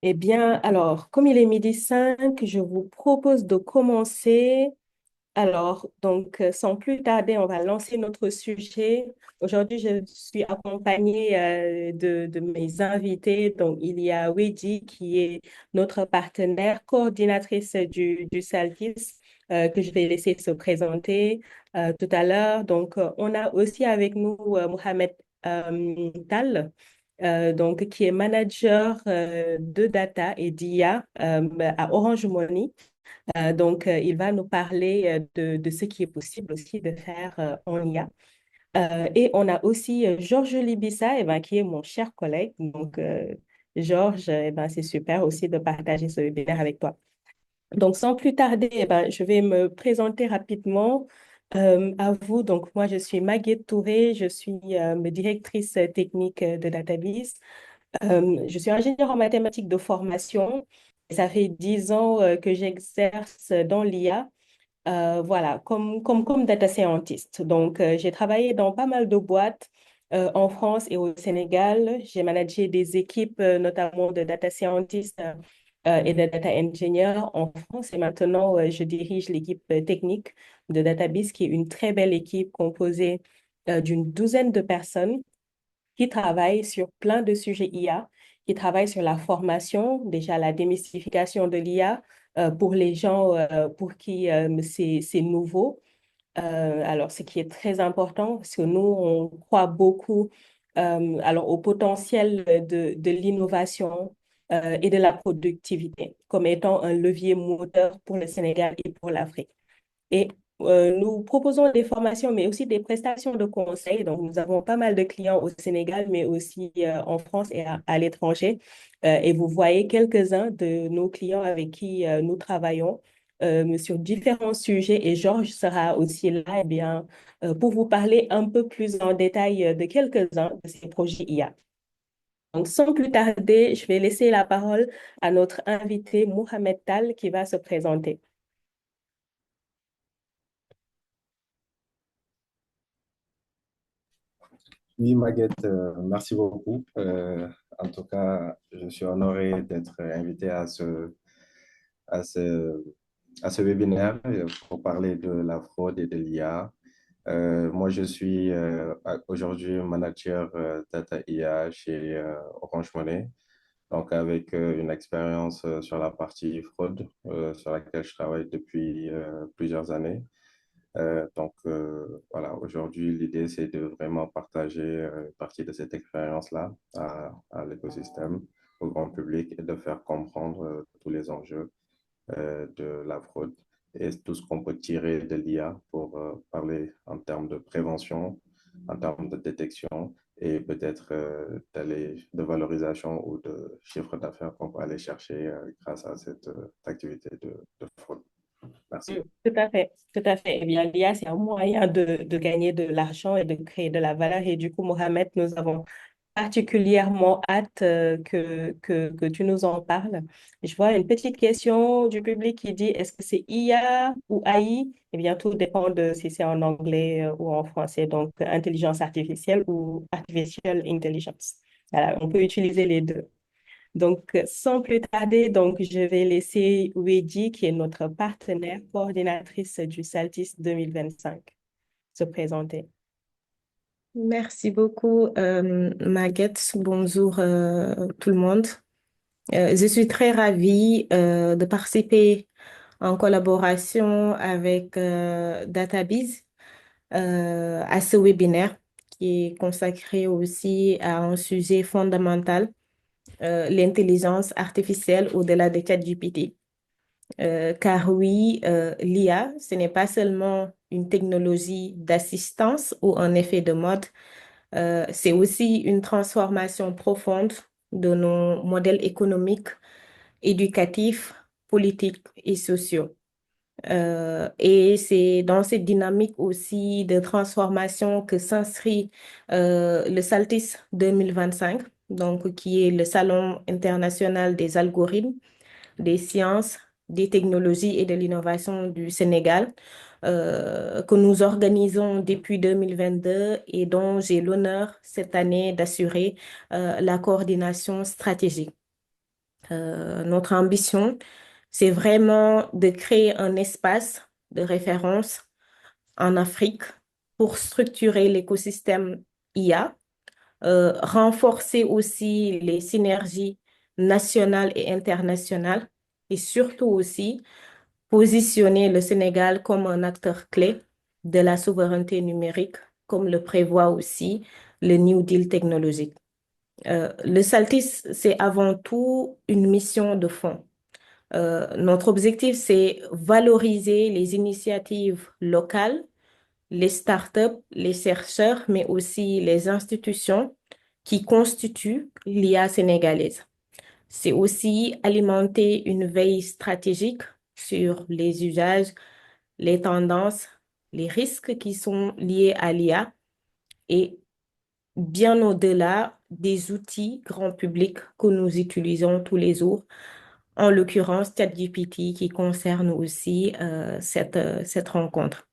Eh bien, alors, comme il est midi 5, je vous propose de commencer. Alors, donc, sans plus tarder, on va lancer notre sujet. Aujourd'hui, je suis accompagnée de mes invités. Donc, il y a Wedi qui est notre partenaire, coordinatrice du SALTIS, que je vais laisser se présenter tout à l'heure. Donc, on a aussi avec nous Mohamed Tal, donc, qui est manager de data et d'IA à Orange Money. Il va nous parler de ce qui est possible aussi de faire en IA. Et on a aussi Georges Libissa, qui est mon cher collègue. Georges, c'est super aussi de partager ce webinaire avec toi. Donc, sans plus tarder, je vais me présenter rapidement à vous. Donc, moi, je suis Maguette Touré, je suis directrice technique de Database. Je suis ingénieure en mathématiques de formation. Ça fait 10 ans que j'exerce dans l'IA, voilà, comme data scientist. Donc, j'ai travaillé dans pas mal de boîtes en France et au Sénégal. J'ai managé des équipes, notamment de data scientists et de data engineers en France. Et maintenant, je dirige l'équipe technique de Database, qui est une très belle équipe composée d'une douzaine de personnes qui travaille sur plein de sujets IA, qui travaille sur la formation, déjà la démystification de l'IA pour les gens pour qui c'est nouveau. Alors, ce qui est très important, parce que nous, on croit beaucoup au potentiel de l'innovation et de la productivité comme étant un levier moteur pour le Sénégal et pour l'Afrique. Et nous proposons des formations, mais aussi des prestations de conseil. Donc, nous avons pas mal de clients au Sénégal, mais aussi en France et à l'étranger. Et vous voyez quelques-uns de nos clients avec qui nous travaillons sur différents sujets. Et Georges sera aussi là, pour vous parler un peu plus en détail de quelques-uns de ces projets IA. Donc, sans plus tarder, je vais laisser la parole à notre invité Mohamed Tal qui va se présenter. Oui, Maguette, merci beaucoup. En tout cas, je suis honoré d'être invité à ce, à ce webinaire pour parler de la fraude et de l'IA. Moi, je suis aujourd'hui manager Data IA chez Orange Money, donc avec une expérience sur la partie fraude sur laquelle je travaille depuis plusieurs années. Voilà, aujourd'hui, l'idée, c'est de vraiment partager une partie de cette expérience-là à l'écosystème, au grand public et de faire comprendre tous les enjeux de la fraude et tout ce qu'on peut tirer de l'IA pour parler en termes de prévention, en termes de détection et peut-être de valorisation ou de chiffre d'affaires qu'on peut aller chercher grâce à cette activité de fraude. Mm, Merci. tout à fait, tout à fait. Eh bien, l'IA, c'est un moyen de gagner de l'argent et de créer de la valeur. Et du coup, Mohamed, nous avons particulièrement hâte que tu nous en parles. Je vois une petite question du public qui dit, est-ce que c'est IA ou AI? Eh bien, tout dépend de si c'est en anglais ou en français. Donc, intelligence artificielle ou artificial intelligence. Voilà, on peut utiliser les deux. Donc, sans plus tarder, donc, je vais laisser Wedi, qui est notre partenaire coordinatrice du SALTIS 2025, se présenter. Merci beaucoup, Maguette. Bonjour, tout le monde. Je suis très ravie de participer en collaboration avec DataBiz à ce webinaire qui est consacré aussi à un sujet fondamental, l'intelligence artificielle au-delà de ChatGPT. Car oui, l'IA, ce n'est pas seulement une technologie d'assistance ou un effet de mode, c'est aussi une transformation profonde de nos modèles économiques, éducatifs, politiques et sociaux. Et c'est dans cette dynamique aussi de transformation que s'inscrit le SALTIS 2025, donc qui est le Salon international des algorithmes, des sciences, des technologies et de l'innovation du Sénégal, que nous organisons depuis 2022 et dont j'ai l'honneur cette année d'assurer la coordination stratégique. Notre ambition, c'est vraiment de créer un espace de référence en Afrique pour structurer l'écosystème IA, renforcer aussi les synergies nationales et internationales et surtout aussi positionner le Sénégal comme un acteur clé de la souveraineté numérique, comme le prévoit aussi le New Deal technologique. Le Saltis, c'est avant tout une mission de fond. Notre objectif, c'est valoriser les initiatives locales, les startups, les chercheurs, mais aussi les institutions qui constituent l'IA sénégalaise. C'est aussi alimenter une veille stratégique sur les usages, les tendances, les risques qui sont liés à l'IA et bien au-delà des outils grand public que nous utilisons tous les jours, en l'occurrence ChatGPT qui concerne aussi cette rencontre.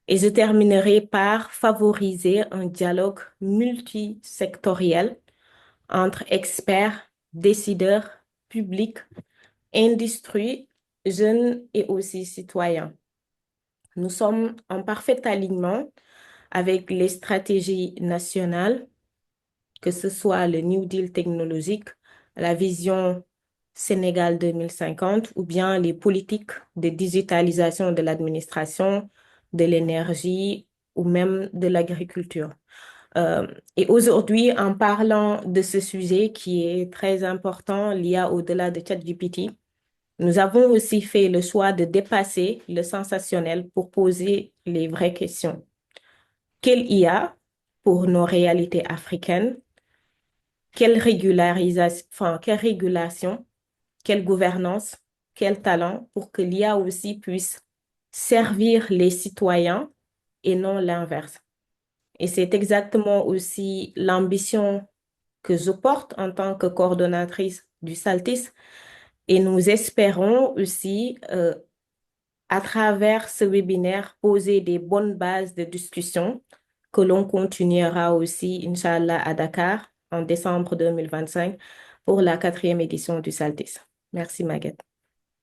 Et je terminerai par favoriser un dialogue multisectoriel entre experts, décideurs, publics, industrie, jeunes et aussi citoyens. Nous sommes en parfait alignement avec les stratégies nationales, que ce soit le New Deal technologique, la vision Sénégal 2050 ou bien les politiques de digitalisation de l'administration, de l'énergie ou même de l'agriculture. Et aujourd'hui, en parlant de ce sujet qui est très important, l'IA au-delà de ChatGPT, nous avons aussi fait le choix de dépasser le sensationnel pour poser les vraies questions. Quelle IA pour nos réalités africaines? Quelle régularisation, enfin, quelle régulation, quelle gouvernance, quel talent pour que l'IA aussi puisse servir les citoyens et non l'inverse. Et c'est exactement aussi l'ambition que je porte en tant que coordonnatrice du SALTIS. Et nous espérons aussi, à travers ce webinaire, poser des bonnes bases de discussion que l'on continuera aussi, Inch'Allah, à Dakar en décembre 2025 pour la quatrième édition du SALTIS. Merci, Maguette.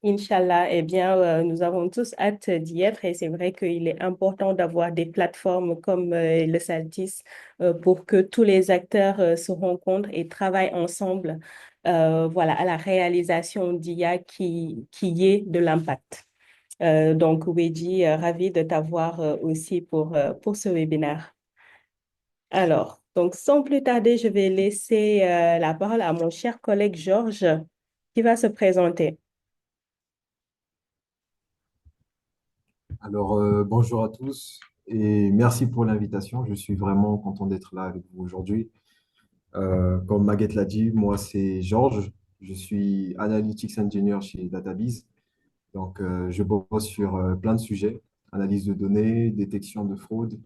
Inch'Allah, eh bien, nous avons tous hâte d'y être et c'est vrai qu'il est important d'avoir des plateformes comme le Saltis pour que tous les acteurs se rencontrent et travaillent ensemble voilà, à la réalisation d'IA qui ait de l'impact. Donc, Wedji, ravi de t'avoir aussi pour ce webinaire. Alors, donc, sans plus tarder, je vais laisser la parole à mon cher collègue Georges qui va se présenter. Alors, bonjour à tous et merci pour l'invitation. Je suis vraiment content d'être là avec vous aujourd'hui. Comme Maguette l'a dit, moi, c'est Georges. Je suis Analytics Engineer chez DataBiz. Donc, je bosse sur plein de sujets, analyse de données, détection de fraude,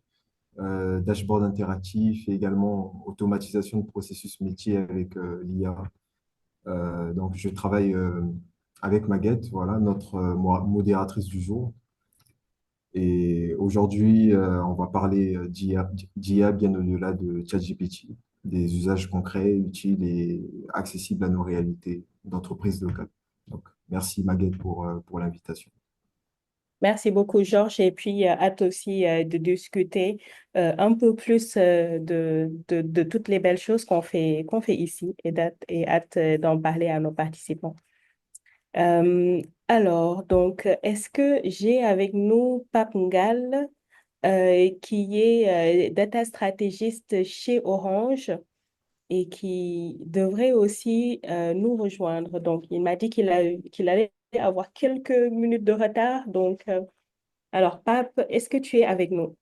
dashboard interactif et également automatisation de processus métier avec l'IA. Donc, je travaille avec Maguette, voilà, notre modératrice du jour. Et aujourd'hui, on va parler d'IA bien au-delà de ChatGPT, des usages concrets, utiles et accessibles à nos réalités d'entreprises locales. Donc, merci Maguette pour l'invitation. Merci beaucoup, Georges. Et puis, hâte aussi de discuter un peu plus de toutes les belles choses qu'on fait ici et hâte d'en parler à nos participants. Alors, donc, est-ce que j'ai avec nous Pape Ngal, qui est data stratégiste chez Orange et qui devrait aussi nous rejoindre. Donc, il m'a dit qu'il allait avoir quelques minutes de retard. Donc, alors, Pape, est-ce que tu es avec nous?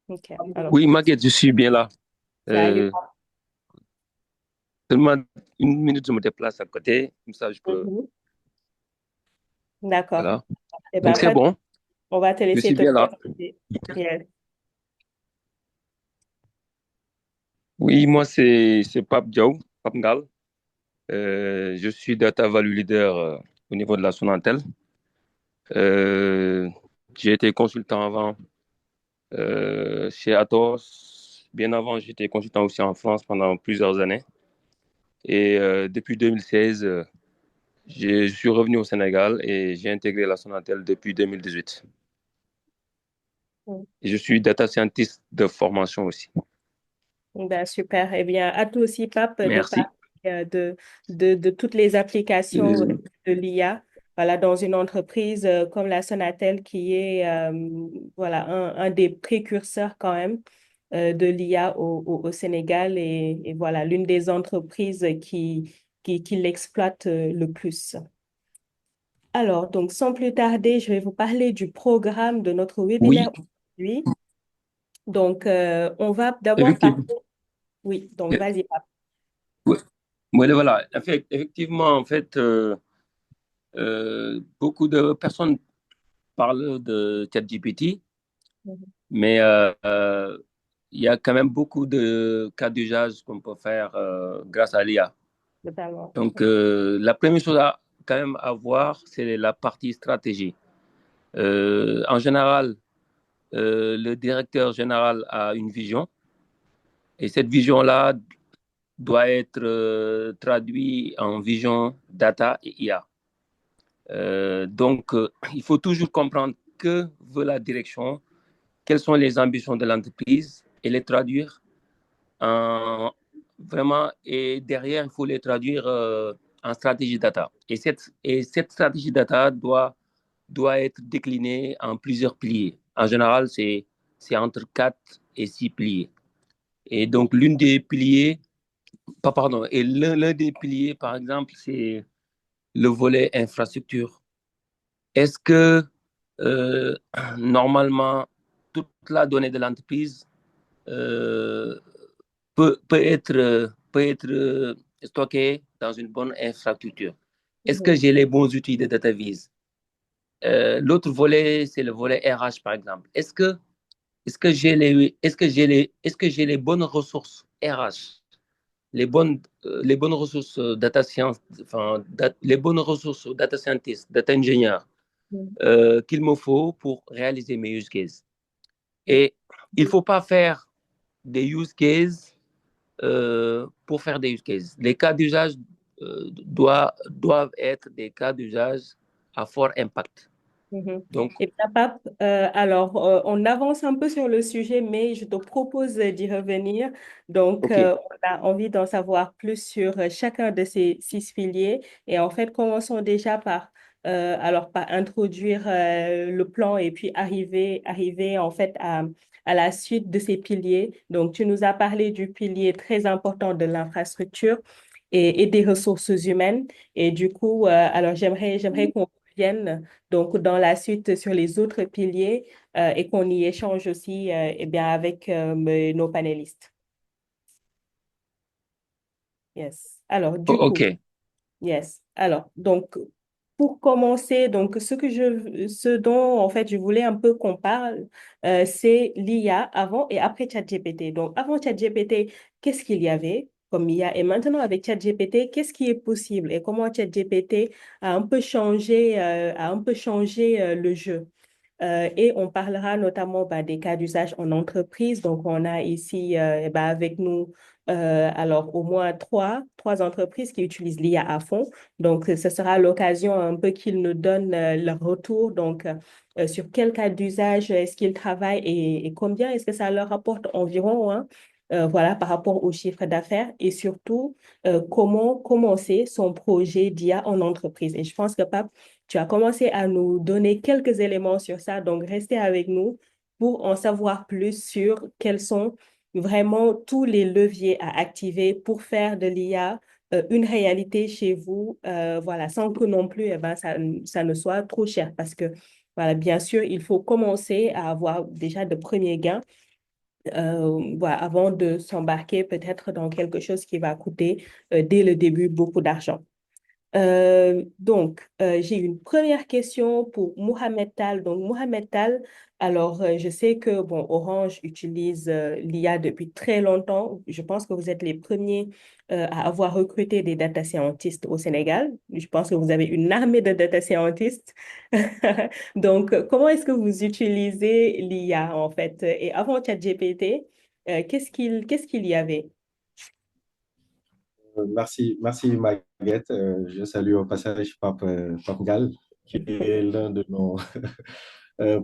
OK. Alors, Oui, Maguette, je suis bien là. salut. Euh, Seulement une minute, je me déplace à côté, comme ça je peux. Mhm. D'accord. Voilà. Eh Donc bien, c'est bon, on va te je laisser suis te bien là. présenter. Yes. Oui, moi c'est Pape Diaw, Pape Ngal. Je suis Data Value Leader au niveau de la Sonatel. Euh, j'ai été consultant avant chez Atos. Bien avant, j'étais consultant aussi en France pendant plusieurs années. Et depuis 2016, je suis revenu au Sénégal et j'ai intégré la Sonatel depuis 2018. Mm. Et je suis data scientist de formation aussi. Ben, super. Eh bien, à toi aussi, Pape, de parler Merci. de toutes les applications Désolé. de l'IA. Voilà, dans une entreprise comme la Sonatel, qui est voilà, un des précurseurs quand même de l'IA au Sénégal et voilà, l'une des entreprises qui l'exploite le plus. Alors, donc, sans plus tarder, je vais vous parler du programme de notre Oui, webinaire aujourd'hui. Donc, on va d'abord parler. effectivement. Oui, donc vas-y, Pape. Oui, voilà. Effectivement, en fait, beaucoup de personnes parlent de ChatGPT, Mhm. mais il y a quand même beaucoup de cas d'usage qu'on peut faire grâce à l'IA. Totalement. Donc, la première chose quand même à voir, c'est la partie stratégie. En général, le directeur général a une vision et cette vision-là doit être traduite en vision data et IA. Donc, il faut toujours comprendre que veut la direction, quelles sont les ambitions de l'entreprise et les traduire en vraiment, et derrière, il faut les traduire en stratégie data. Et cette stratégie data doit être déclinée en plusieurs piliers. En général, c'est entre 4 et 6 piliers. Et donc, l'une des piliers, pas pardon, et l'un des piliers, par exemple, c'est le volet infrastructure. Est-ce que euh, normalement, toute la donnée de l'entreprise euh, peut être stockée dans une bonne infrastructure? Est-ce que Mhm. j'ai les bons outils de data vise? L'autre volet, c'est le volet RH, par exemple. Est-ce que j'ai les bonnes ressources RH, les bonnes ressources data science, enfin, les bonnes ressources data scientist, data engineer Mhm. qu'il me faut pour réaliser mes use cases. Oui. Et il ne faut pas faire des use cases pour faire des use cases. Les cas d'usage doivent être des cas d'usage à fort impact. Mhm. Donc, Et bien, Pape, alors, on avance un peu sur le sujet, mais je te propose d'y revenir. Donc, OK. on a envie d'en savoir plus sur chacun de ces 6 piliers. Et en fait, commençons déjà par introduire le plan et puis arriver en fait à la suite de ces piliers. Donc, tu nous as parlé du pilier très important de l'infrastructure et des ressources humaines. Et du coup, alors, j'aimerais qu'on revienne donc dans la suite sur les autres piliers et qu'on y échange aussi eh bien, avec nos panélistes. Yes. Alors, du coup, OK. yes. Alors, donc, pour commencer, donc, ce dont, en fait, je voulais un peu qu'on parle, c'est l'IA avant et après ChatGPT. Donc, avant ChatGPT, qu'est-ce qu'il y avait comme IA? Et maintenant, avec ChatGPT, qu'est-ce qui est possible et comment ChatGPT a un peu changé le jeu? Et on parlera notamment bah, des cas d'usage en entreprise. Donc, on a ici bah, avec nous alors au moins trois entreprises qui utilisent l'IA à fond. Donc, ce sera l'occasion un peu qu'ils nous donnent leur retour. Donc, sur quel cas d'usage est-ce qu'ils travaillent et combien est-ce que ça leur rapporte environ, hein, voilà, par rapport au chiffre d'affaires et surtout comment commencer son projet d'IA en entreprise. Et je pense que, Pape, tu as commencé à nous donner quelques éléments sur ça, donc restez avec nous pour en savoir plus sur quels sont vraiment tous les leviers à activer pour faire de l'IA une réalité chez vous, voilà, sans que non plus ça ne soit trop cher parce que, voilà, bien sûr, il faut commencer à avoir déjà de premiers gains voilà, avant de s'embarquer peut-être dans quelque chose qui va coûter dès le début beaucoup d'argent. Donc, j'ai une première question pour Mohamed Tal. Donc, Mohamed Tal, alors, je sais que, bon, Orange utilise l'IA depuis très longtemps. Je pense que vous êtes les premiers à avoir recruté des data scientists au Sénégal. Je pense que vous avez une armée de data scientists. Donc, comment est-ce que vous utilisez l'IA, en fait? Et avant ChatGPT, qu'est-ce qu'il y avait? Merci Maguette. Je salue au passage Pape Gall, qui est l'un de nos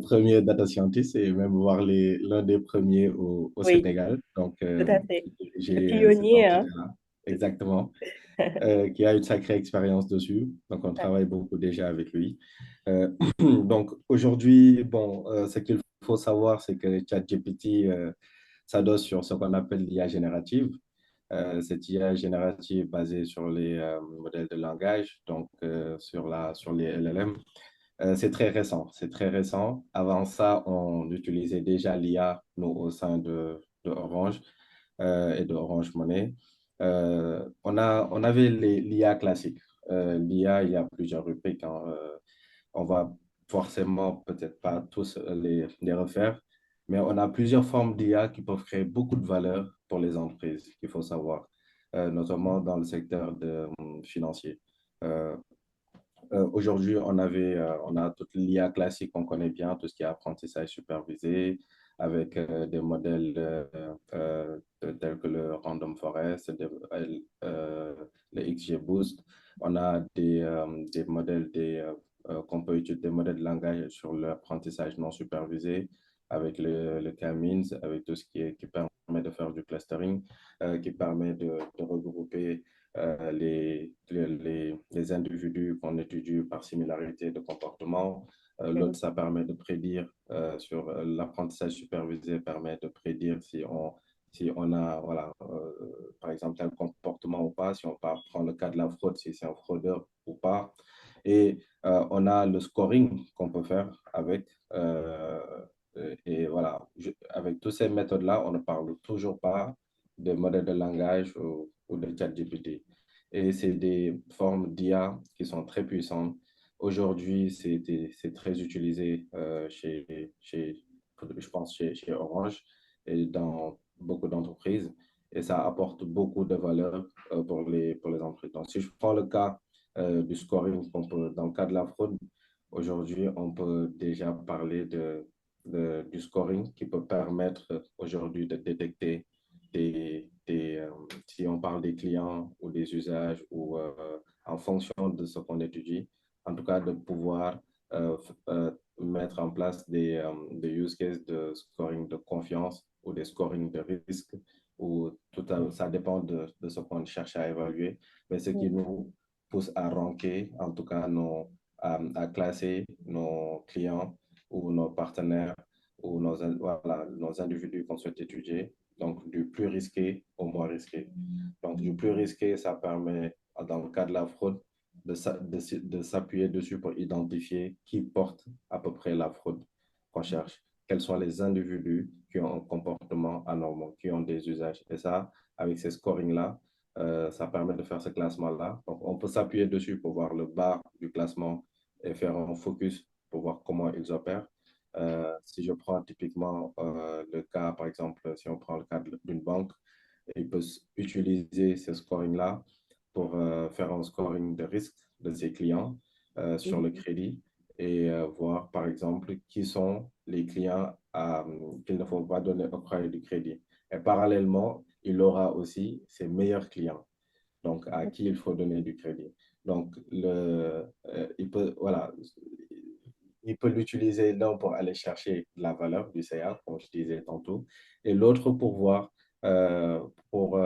premiers data scientists et même voir l'un des premiers au Oui, Sénégal. Donc, tout à fait. qui Le dirigeait cette pionnier, hein? entité-là. Exactement. Qui a une sacrée expérience dessus. Donc, on Ouais. travaille beaucoup déjà avec lui. Donc, aujourd'hui, bon, ce qu'il faut savoir, c'est que ChatGPT s'adosse sur ce qu'on appelle l'IA générative. Cette IA générative basée sur les modèles de langage, donc sur les LLM. C'est très récent, c'est très récent. Avant ça, on utilisait déjà l'IA, nous, au sein de Orange et de Orange Money. On avait l'IA classique. L'IA, il y a plusieurs rubriques, hein. On va forcément peut-être pas tous les refaire, mais on a plusieurs formes d'IA qui peuvent créer beaucoup de valeur pour les entreprises, qu'il faut savoir, notamment dans le secteur financier. Euh, Aujourd'hui, on a toute l'IA classique qu'on connaît bien, tout ce qui est apprentissage supervisé, avec des modèles tels que le Random Forest, le XGBoost. On a des modèles qu'on peut utiliser, des modèles de langage sur l'apprentissage non supervisé, avec le K-means, avec tout ce qui permet de faire du clustering, qui permet de regrouper les individus qu'on étudie par similarité de comportement. L'autre, Mhm. ça permet de prédire sur l'apprentissage supervisé, permet de prédire si on a, voilà, par exemple, un comportement ou pas, si on prend le cas de la fraude, si c'est un fraudeur ou pas. Et on a le scoring qu'on peut faire avec. Et voilà, avec toutes ces méthodes-là, on ne parle toujours pas de modèles de langage ou de chat GPT. Et c'est des formes d'IA qui sont très puissantes. Aujourd'hui, c'est très utilisé je pense, chez Orange et dans beaucoup d'entreprises. Et ça apporte beaucoup de valeur pour les entreprises. Donc, si je prends le cas du scoring, dans le cas de la fraude, aujourd'hui, on peut déjà parler du scoring qui peut permettre aujourd'hui de détecter si on parle des clients ou des usages ou en fonction de ce qu'on étudie, en tout cas de pouvoir mettre en place des use cases de scoring de confiance ou des scoring de risque, ou ça dépend de ce qu'on cherche à évaluer, mais ce qui nous pousse à ranker, en tout cas à classer nos clients ou nos partenaires ou voilà, nos individus qu'on souhaite étudier, donc du plus risqué au moins risqué. Donc du plus risqué, ça permet, dans le cas de la fraude, de s'appuyer dessus pour identifier qui porte à peu près la fraude qu'on cherche. Quels sont les individus qui ont un comportement anormal, qui ont des usages. Et ça, avec ces scorings-là, ça permet de faire ce classement-là. Donc, on peut s'appuyer dessus pour voir le bas du classement et faire un focus pour voir comment ils opèrent. Si je prends typiquement le cas, par exemple, si on prend le cas d'une banque, il peut utiliser ce scoring-là pour faire un scoring de risque de ses clients sur le crédit et voir, par exemple, qui sont les clients qu'il ne faut pas donner octroi du crédit. Et parallèlement, il aura aussi ses meilleurs clients, donc à qui il faut donner du crédit. Donc, voilà, il peut l'utiliser l'un pour aller chercher la valeur du CA, comme je disais tantôt, et l'autre pour voir, pour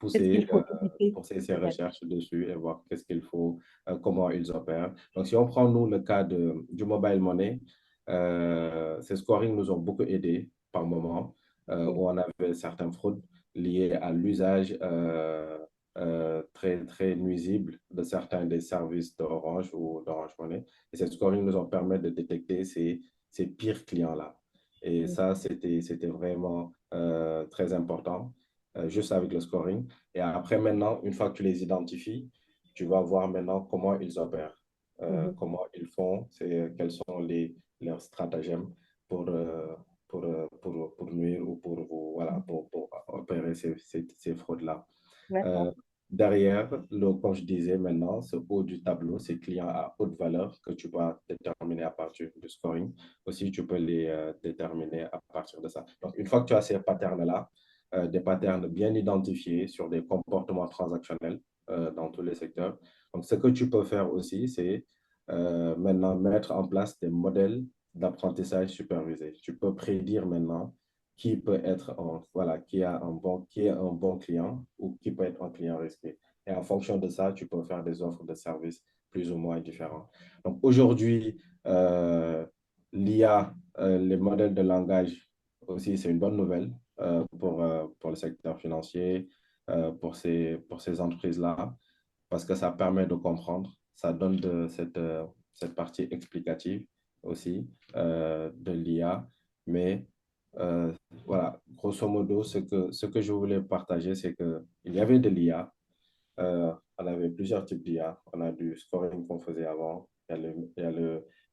Qu'est-ce qu'il pousser, faut éviter? pousser ses Ouais. recherches dessus et voir qu'est-ce qu'il faut, comment ils opèrent. Donc, si on prend, nous, le cas du mobile money, ces scoring nous ont beaucoup aidés par moment, où on avait certaines fraudes liées à l'usage très, très nuisible de certains des services d'Orange ou d'Orange Money. Et cette scoring nous en permet de détecter ces pires clients-là. Et ça, c'était vraiment très important, juste avec le scoring. Et après, maintenant, une fois que tu les identifies, tu vas voir maintenant comment ils opèrent, Mhm. comment ils font, quels sont leurs stratagèmes pour, pour nuire ou voilà, pour opérer ces fraudes-là. D'accord. Euh, Derrière, comme je disais maintenant, ce haut du tableau, ces clients à haute valeur que tu vas déterminer à partir du scoring. Aussi, tu peux les déterminer à partir de ça. Donc, une fois que tu as ces patterns-là, des patterns bien identifiés sur des comportements transactionnels dans tous les secteurs. Donc, ce que tu peux faire aussi, c'est maintenant mettre en place des modèles d'apprentissage supervisé. Tu peux prédire maintenant qui peut être voilà, qui est un bon client ou qui peut être un client risqué. Et en fonction de ça, tu peux faire des offres de services plus ou moins différents. Donc aujourd'hui, l'IA, les modèles de langage aussi, c'est une bonne nouvelle pour le secteur financier, pour ces entreprises-là, parce que ça permet de comprendre, ça donne cette partie explicative aussi de l'IA, mais voilà, grosso modo, ce que je voulais partager, c'est qu'il y avait de l'IA, on avait plusieurs types d'IA. On a du scoring qu'on faisait avant. Il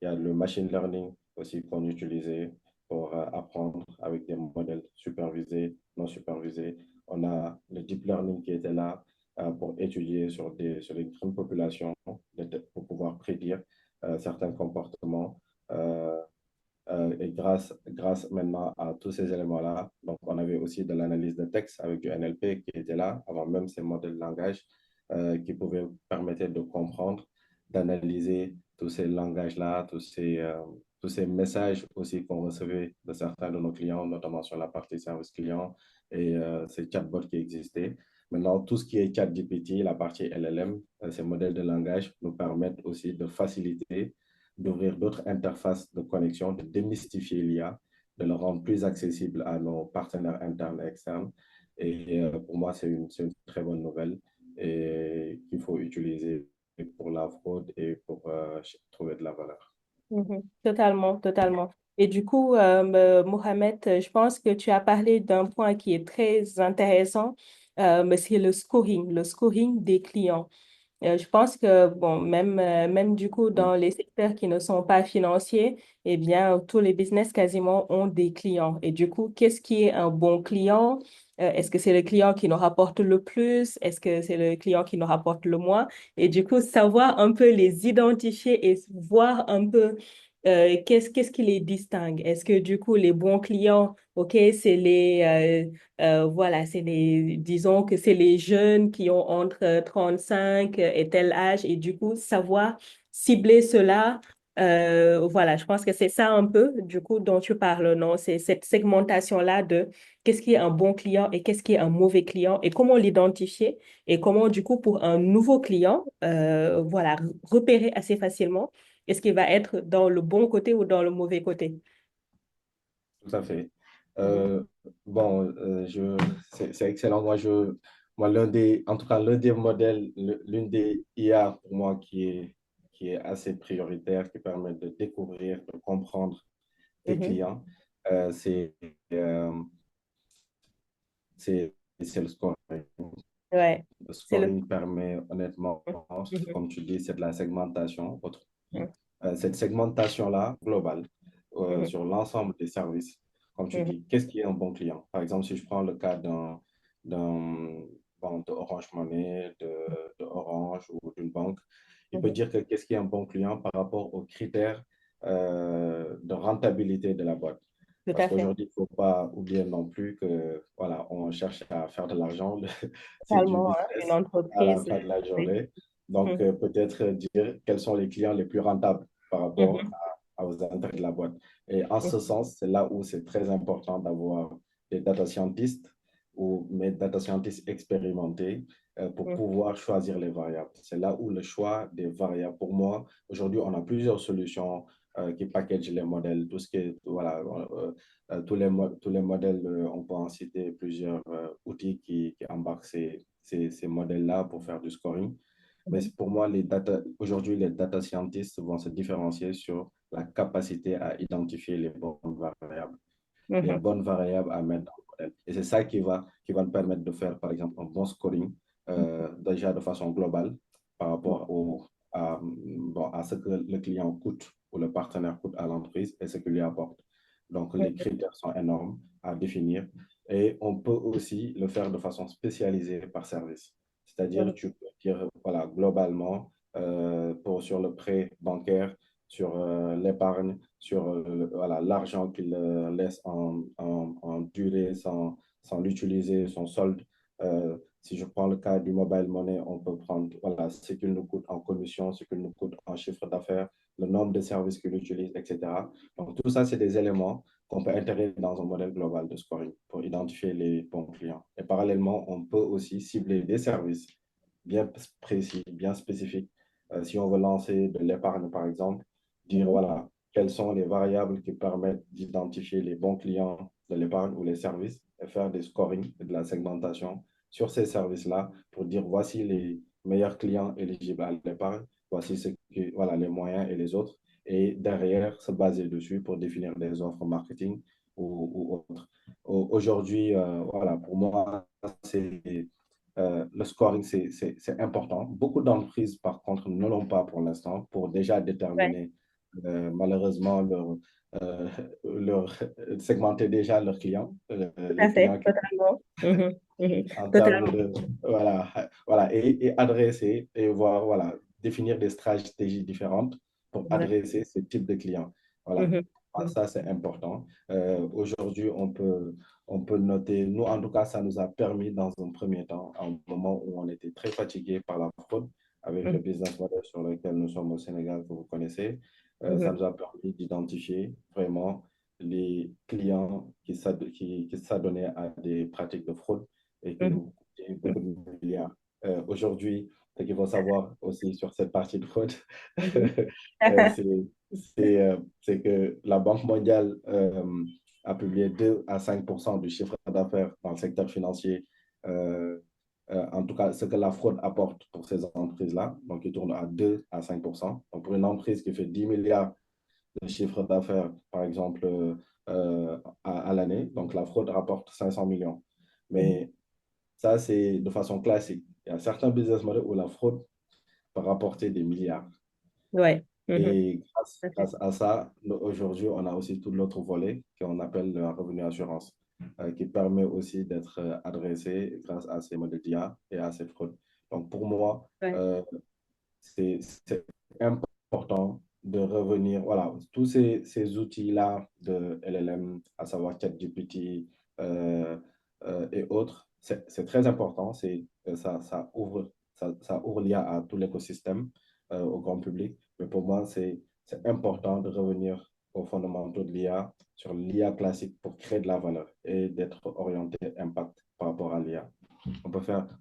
y a le machine learning aussi qu'on utilisait pour apprendre avec des modèles supervisés, non supervisés. On a le deep learning qui était là pour étudier sur les grandes populations, pour pouvoir prédire certains comportements. Et grâce maintenant à tous ces éléments-là, donc on avait aussi de l'analyse de texte avec du NLP qui était là, avant même ces modèles de langage qui pouvaient permettre de comprendre, d'analyser tous ces langages-là, tous ces messages aussi qu'on recevait de certains de nos clients, notamment sur la partie service client et ces chatbots qui existaient. Maintenant, tout ce qui est ChatGPT, la partie LLM, ces modèles de langage nous permettent aussi de faciliter d'ouvrir d'autres interfaces de connexion, de démystifier l'IA, de le rendre plus accessible à nos partenaires internes et externes. Et pour moi, c'est une très bonne nouvelle et qu'il faut utiliser pour la fraude et pour trouver de la valeur. Mhm. Totalement, totalement. Et du coup, Mohamed, je pense que tu as parlé d'un point qui est très intéressant, mais c'est le scoring des clients. Je pense que, bon, même du coup, dans les secteurs qui ne sont pas financiers, eh bien, tous les business quasiment ont des clients. Et du coup, qu'est-ce qui est un bon client? Est-ce que c'est le client qui nous rapporte le plus? Est-ce que c'est le client qui nous rapporte le moins? Et du coup, savoir un peu les identifier et voir un peu qu'est-ce qui les distingue. Est-ce que du coup, les bons clients, OK, c'est voilà, disons que c'est les jeunes qui ont entre 35 et tel âge, et du coup, savoir cibler cela. Voilà, je pense que c'est ça un peu, du coup, dont tu parles, non? C'est cette segmentation-là de qu'est-ce qui est un bon client et qu'est-ce qui est un mauvais client et comment l'identifier et comment, du coup, pour un nouveau client, voilà, repérer assez facilement est-ce qu'il va être dans le bon côté ou dans le mauvais côté. Tout à fait. Mhm. Euh, bon, c'est excellent. Moi, en tout cas, l'un des modèles, l'une des IA pour moi qui est assez prioritaire, qui permet de découvrir, de comprendre tes Mhm. clients, c'est c'est le scoring. Ouais, Le c'est le... scoring permet honnêtement, Mhm. comme tu dis, c'est de la segmentation. Mhm. Cette segmentation-là, globale, Mhm. sur l'ensemble des services, comme tu Mhm. dis, qu'est-ce qui est un bon client? Par exemple, si je prends le cas de Orange Money, de Orange ou d'une banque, il peut Mhm. dire que qu'est-ce qui est un bon client par rapport aux critères de rentabilité de la boîte. Tout Parce à fait. qu'aujourd'hui, il ne faut pas oublier non plus que, voilà, on cherche à faire de l'argent, c'est du Totalement, hein, une business à la entreprise. fin de la Oui. journée. Donc, Mhm. peut-être dire quels sont les clients les plus rentables par rapport Mhm. aux intérêts de la boîte. Et en ce sens, c'est là où c'est très important d'avoir des data scientists ou mes data scientists expérimentés pour Mhm. pouvoir choisir les variables. C'est là où le choix des variables, pour moi, aujourd'hui, on a plusieurs solutions qui packagent les modèles, tout ce qui est, voilà, tous les modèles, on peut en citer plusieurs outils qui embarquent ces modèles-là pour faire du scoring. Mais Mhm. pour moi, aujourd'hui, les data scientists vont se différencier sur la capacité à identifier les Mhm. bonnes variables à mettre dans le modèle. Et c'est ça qui va nous permettre de faire, par exemple, un bon scoring, déjà de façon globale par rapport à ce que le client coûte ou le partenaire coûte à l'entreprise et ce qu'il lui apporte. Donc, les Mhm. critères sont énormes à définir et on peut aussi le faire de façon spécialisée par service. C'est-à-dire, Mhm. tu peux dire, voilà, globalement, sur le prêt bancaire, sur l'épargne, sur voilà, l'argent qu'il laisse en durée sans l'utiliser, son solde. Si je prends le cas du mobile money, on peut prendre voilà, ce qu'il nous coûte en commission, ce qu'il nous coûte en chiffre d'affaires, le nombre de services qu'il utilise, etc. Donc, tout ça, c'est des éléments qu'on peut intégrer dans un modèle global de scoring pour identifier les bons clients. Et parallèlement, on peut aussi cibler des services bien précis, bien spécifiques. Si on veut lancer de l'épargne, par exemple, dire, Mhm. voilà, quelles sont les variables qui permettent d'identifier les bons clients de l'épargne ou les services et faire des scoring et de la segmentation sur ces services-là pour dire, voici les meilleurs clients éligibles à l'épargne, voici voilà, les moyens et les autres, et derrière, se baser dessus pour définir des offres marketing ou autres. Aujourd'hui, voilà, pour moi, le scoring, c'est important. Beaucoup d'entreprises, par contre, ne l'ont pas pour l'instant pour déjà Ouais, déterminer malheureusement euh, segmenter déjà leurs clients, tout à les fait, clients qui totalement. Mhm. Mhm. en termes Totalement. de, voilà, et adresser et voir, voilà, définir des stratégies différentes pour Exact. adresser ce type de clients. Voilà, Mhm. Mhm. ça c'est important. Aujourd'hui, on peut noter, nous en tout cas, ça nous a permis dans un premier temps, à un moment où on était très fatigué par la fraude, avec le Mhm. business model sur lequel nous sommes au Sénégal, que vous connaissez, ça Mhm. nous a permis d'identifier vraiment les clients qui s'adonnaient à des pratiques de fraude et qui Mhm. nous coûtait beaucoup de milliards. Aujourd'hui, ce qu'il faut savoir aussi sur cette partie de fraude, Mhm. euh, c'est c'est que la Banque mondiale a publié 2 à 5 du chiffre d'affaires dans le secteur financier, euh, en tout cas ce que la fraude apporte pour ces entreprises-là, donc il tourne à 2 à 5 Donc pour une entreprise qui fait 10 milliards de chiffre d'affaires, par exemple, à l'année, donc la fraude rapporte 500 millions. Mhm. Mais ça, c'est de façon classique. Il y a certains business models où la fraude peut rapporter des milliards. Ouais. Mhm. Et Tout à fait. grâce à ça, aujourd'hui, on a aussi tout l'autre volet qu'on appelle le revenu assurance, qui permet aussi d'être adressé grâce à ces modèles d'IA et à cette fraude. Donc, pour moi, Ouais. c'est important de revenir, voilà, tous ces outils-là de LLM, à savoir ChatGPT et autres, c'est très important. Ça ouvre l'IA à tout l'écosystème, au grand public. Mais pour moi, c'est important de revenir aux fondamentaux de l'IA, sur l'IA classique pour créer de la valeur et d'être orienté impact par rapport à l'IA. On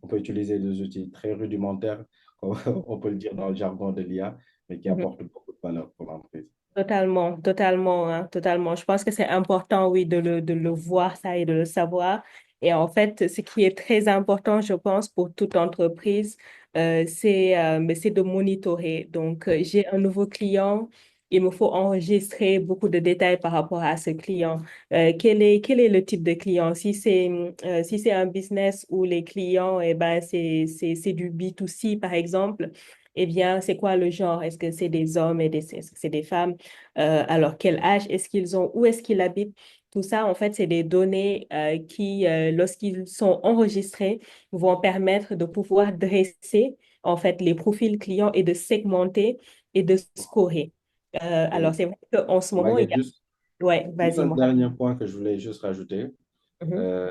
peut utiliser des outils très rudimentaires, comme on peut le dire dans le jargon de l'IA, mais qui Mhm. apportent beaucoup de valeur pour l'entreprise. Totalement, totalement, hein, totalement. Je pense que c'est important, oui, de le voir, ça, et de le savoir. Et en fait, ce qui est très important, je pense, pour toute entreprise, mais c'est de monitorer. Donc, j'ai un nouveau client, il me faut enregistrer beaucoup de détails par rapport à ce client. Quel est le type de client? Si c'est un business où les clients, eh ben, c'est du B2C, par exemple. Eh bien, c'est quoi le genre? Est-ce que c'est des hommes est-ce que c'est des femmes? Alors, quel âge est-ce qu'ils ont? Où est-ce qu'ils habitent? Tout ça, en fait, c'est des données qui, lorsqu'ils sont enregistrés, vont permettre de pouvoir dresser, en fait, les profils clients et de segmenter et de scorer. Alors, Et c'est vrai qu'en ce moment, il y Maguette, a... Ouais, juste vas-y, un moi. dernier point que je voulais juste rajouter. Mhm, Euh,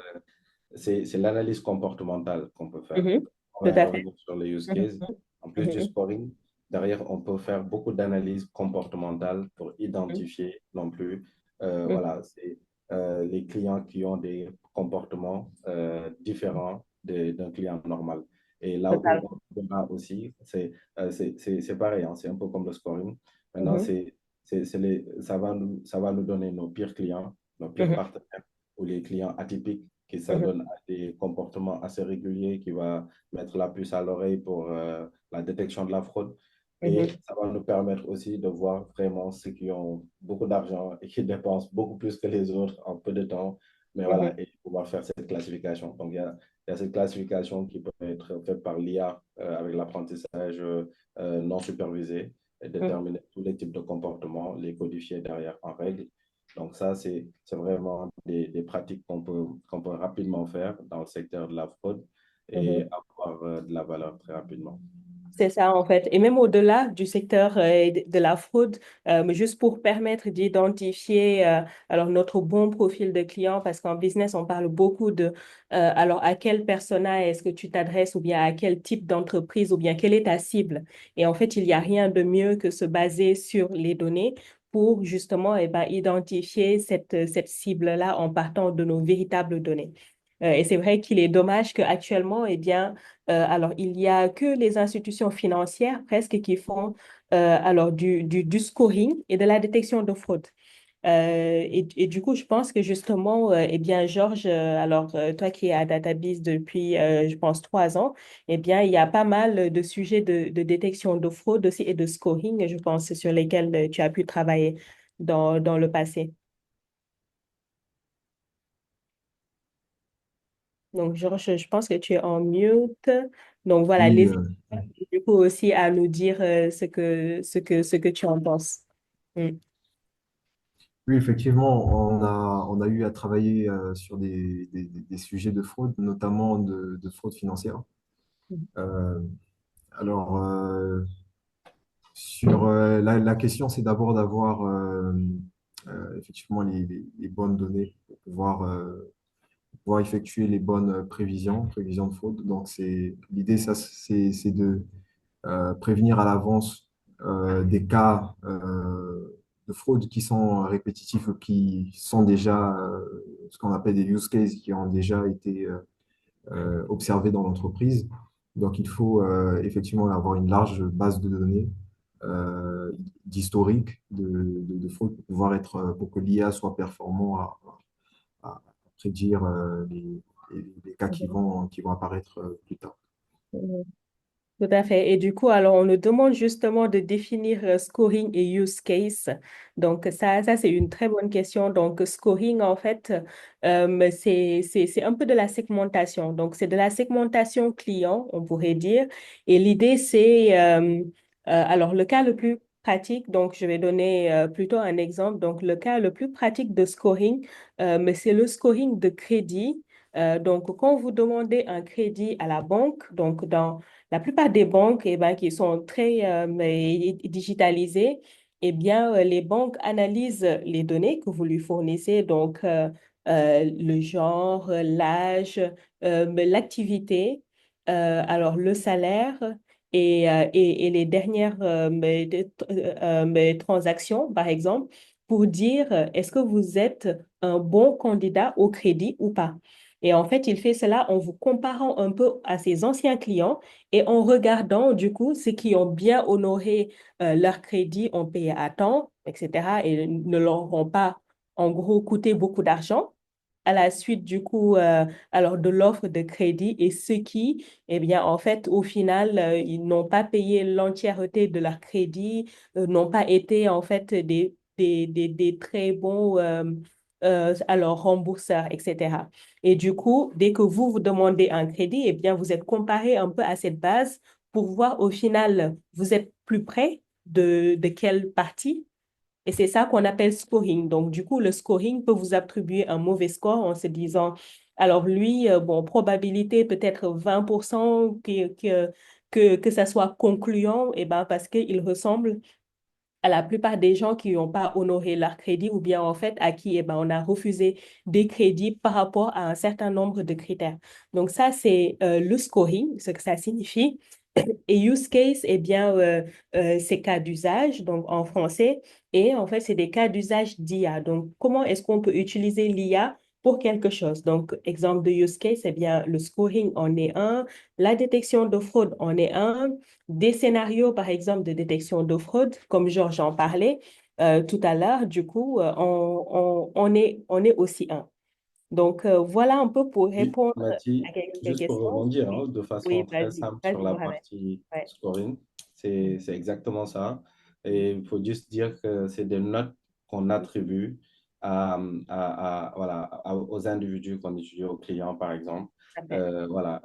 c'est l'analyse comportementale qu'on peut faire. mhm. On Tout va à fait. revenir sur les use Mhm, cases. En plus du mhm, scoring, derrière, on peut faire beaucoup d'analyse comportementale pour mhm, identifier non plus, mhm. voilà, c'est les clients qui ont des comportements différents d'un client normal. Et là où Totalement. on a aussi, c'est pareil, hein, c'est un peu comme le scoring. Maintenant, Mhm, ça va nous donner nos pires clients, nos pires mhm, partenaires ou les clients atypiques qui mhm, s'adonnent à des comportements assez réguliers, qui va mettre la puce à l'oreille pour la détection de la fraude. Et mhm, ça va nous permettre aussi de voir vraiment ceux qui ont beaucoup d'argent et qui dépensent beaucoup plus que les autres en peu de temps. Mais mhm, voilà, et pouvoir faire cette classification. Donc, il y a cette classification qui peut être faite par l'IA avec l'apprentissage non supervisé et mhm, déterminer tous les types de comportements, les codifier derrière en règle. Donc ça, c'est vraiment des pratiques qu'on peut rapidement faire dans le secteur de la fraude et mhm. avoir de la valeur très rapidement. C'est ça, en fait. Et même au-delà du secteur de la fraude, mais juste pour permettre d'identifier alors notre bon profil de client, parce qu'en business, on parle beaucoup de alors à quel persona est-ce que tu t'adresses ou bien à quel type d'entreprise ou bien quelle est ta cible. Et en fait, il n'y a rien de mieux que se baser sur les données pour justement identifier cette cible-là en partant de nos véritables données. Et c'est vrai qu'il est dommage qu'actuellement, alors, il n'y a que les institutions financières presque qui font alors du scoring et de la détection de fraude. Et du coup, je pense que justement, Georges, toi qui es à DataBiz depuis, je pense, 3 ans, il y a pas mal de sujets de détection de fraude aussi et de scoring, je pense, sur lesquels tu as pu travailler dans le passé. Donc, Georges, je pense que tu es en mute. Donc, voilà, Oui, n'hésite pas du coup aussi à nous dire ce que tu en penses. Mm. oui, effectivement, on a eu à travailler sur des sujets de fraude, notamment de fraude financière. Euh, alors, sur la question, c'est d'abord d'avoir effectivement les bonnes données pour pouvoir effectuer les bonnes prévisions de fraude. Donc, l'idée, ça, c'est de prévenir à l'avance des cas de fraude qui sont répétitifs ou qui sont déjà ce qu'on appelle des use cases qui ont déjà été observés dans l'entreprise. Donc, il faut effectivement avoir une large base de données d'historique de fraude pour pouvoir pour que l'IA soit performant à prédire les cas qui vont apparaître plus tard. Mm. Tout à fait. Et du coup, alors, on nous demande justement de définir scoring et use case. Donc, ça c'est une très bonne question. Donc, scoring, en fait, c'est un peu de la segmentation. Donc, c'est de la segmentation client, on pourrait dire. Et l'idée, alors, le cas le plus pratique, donc, je vais donner plutôt un exemple. Donc, le cas le plus pratique de scoring, mais c'est le scoring de crédit. Donc, quand vous demandez un crédit à la banque, donc, dans la plupart des banques qui sont très digitalisées, les banques analysent les données que vous lui fournissez, donc le genre, l'âge, l'activité, alors le salaire et les dernières transactions, par exemple, pour dire est-ce que vous êtes un bon candidat au crédit ou pas. Et en fait, il fait cela en vous comparant un peu à ses anciens clients et en regardant, du coup, ceux qui ont bien honoré leur crédit, ont payé à temps, etc., et ne leur ont pas, en gros, coûté beaucoup d'argent à la suite, du coup, alors de l'offre de crédit et ceux qui, en fait, au final, ils n'ont pas payé l'entièreté de leur crédit, n'ont pas été, en fait, des très bons, alors, rembourseurs, etc. Et du coup, dès que vous demandez un crédit, vous êtes comparé un peu à cette base pour voir au final, vous êtes plus près de quelle partie. Et c'est ça qu'on appelle scoring. Donc, du coup, le scoring peut vous attribuer un mauvais score en se disant, alors lui, bon, probabilité peut-être 20% que ça soit concluant, parce qu'il ressemble à la plupart des gens qui n'ont pas honoré leur crédit ou bien en fait à qui on a refusé des crédits par rapport à un certain nombre de critères. Donc ça, c'est le scoring, ce que ça signifie. Et use case, c'est cas d'usage, donc en français. Et en fait, c'est des cas d'usage d'IA. Donc, comment est-ce qu'on peut utiliser l'IA pour quelque chose? Donc, exemple de use case, le scoring en est un, la détection de fraude en est un, des scénarios, par exemple, de détection de fraude, comme Georges en parlait tout à l'heure, du coup, on est aussi un. Donc, voilà un peu pour Oui, répondre Mathie, à quelques juste pour questions. rebondir hein, Oui, de façon oui, très simple sur vas-y, la Mohamed. partie Ouais. scoring, c'est exactement ça. Et il faut juste dire que c'est des notes qu'on attribue aux individus qu'on étudie, aux clients, par exemple. Parfait. Voilà,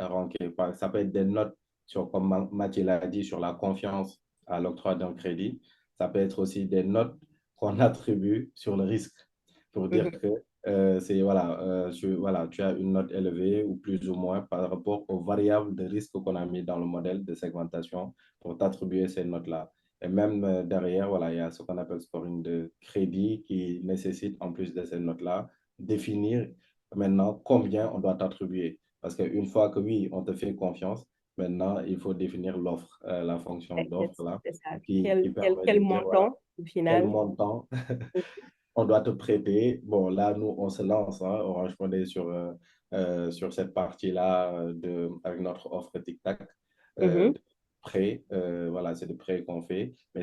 ça peut être des notes sur, comme Mathieu l'a dit, sur la confiance à l'octroi d'un crédit. Ça peut être aussi des notes qu'on attribue sur le risque pour dire Mhm. que c'est voilà, voilà, tu as une note élevée ou plus ou moins par rapport aux variables de risque qu'on a mis dans le modèle de segmentation pour t'attribuer ces notes-là. Et même derrière, voilà, il y a ce qu'on appelle scoring de crédit qui nécessite, en plus de ces notes-là, définir maintenant combien on doit t'attribuer. Parce qu'une fois que oui, on te fait confiance, maintenant, il faut définir l'offre, la fonction d'offre là, C'est ça. qui permet Quel de dire, voilà, montant au quel final? montant on doit te prêter. Bon, là, nous, on se lance, hein, Orange Money, sur cette partie-là avec notre offre TikTok Mhm. de prêt. Voilà, c'est des prêts qu'on fait. Mais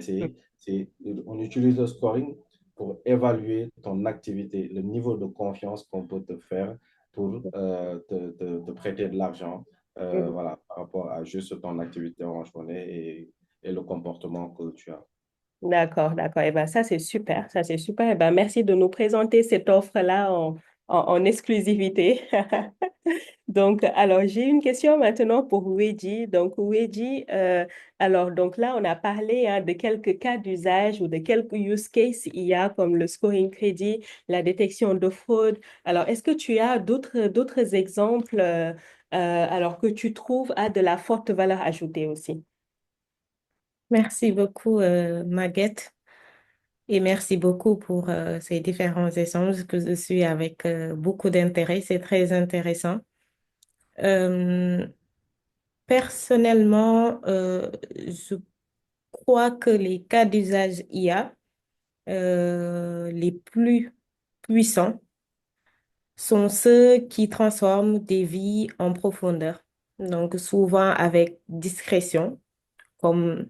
on utilise le scoring pour évaluer ton activité, le niveau de confiance qu'on peut te faire pour te prêter de l'argent, Mhm. voilà, par rapport à juste ton activité Orange Money et le comportement que tu as. D'accord, d'accord. Eh ben, ça, c'est super. Ça, c'est super. Eh ben, merci de nous présenter cette offre-là en exclusivité. Donc, alors, j'ai une question maintenant pour Wedji. Donc, Wedji, alors, donc là, on a parlé hein, de quelques cas d'usage ou de quelques use cases il y a comme le scoring crédit, la détection de fraude. Alors, est-ce que tu as d'autres exemples alors que tu trouves à de la forte valeur ajoutée aussi? Merci beaucoup, Maguette, et merci beaucoup pour ces différents échanges que je suis avec beaucoup d'intérêt. C'est très intéressant. Euh, Personnellement, je crois que les cas d'usage IA les plus puissants sont ceux qui transforment des vies en profondeur. Donc, souvent avec discrétion, comme,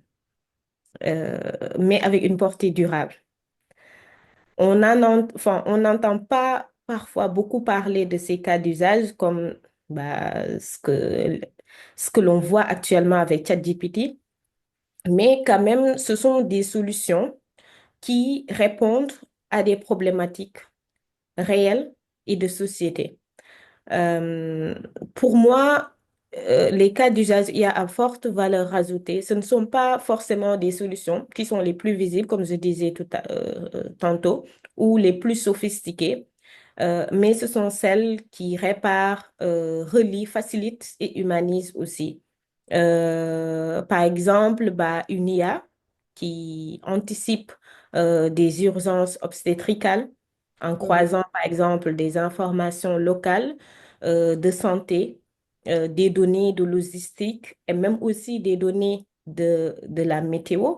mais avec une portée durable. On n'entend pas parfois beaucoup parler de ces cas d'usage comme ce que l'on voit actuellement avec ChatGPT, mais quand même, ce sont des solutions qui répondent à des problématiques réelles et de société. Euh, pour moi, les cas d'usage IA à forte valeur ajoutée, ce ne sont pas forcément des solutions qui sont les plus visibles, comme je disais tantôt, ou les plus sophistiquées, mais ce sont celles qui réparent, relient, facilitent et humanisent aussi. Par exemple, une IA qui anticipe des urgences obstétricales en Mhm. croisant, par exemple, des informations locales de santé, des données de logistique et même aussi des données de la météo.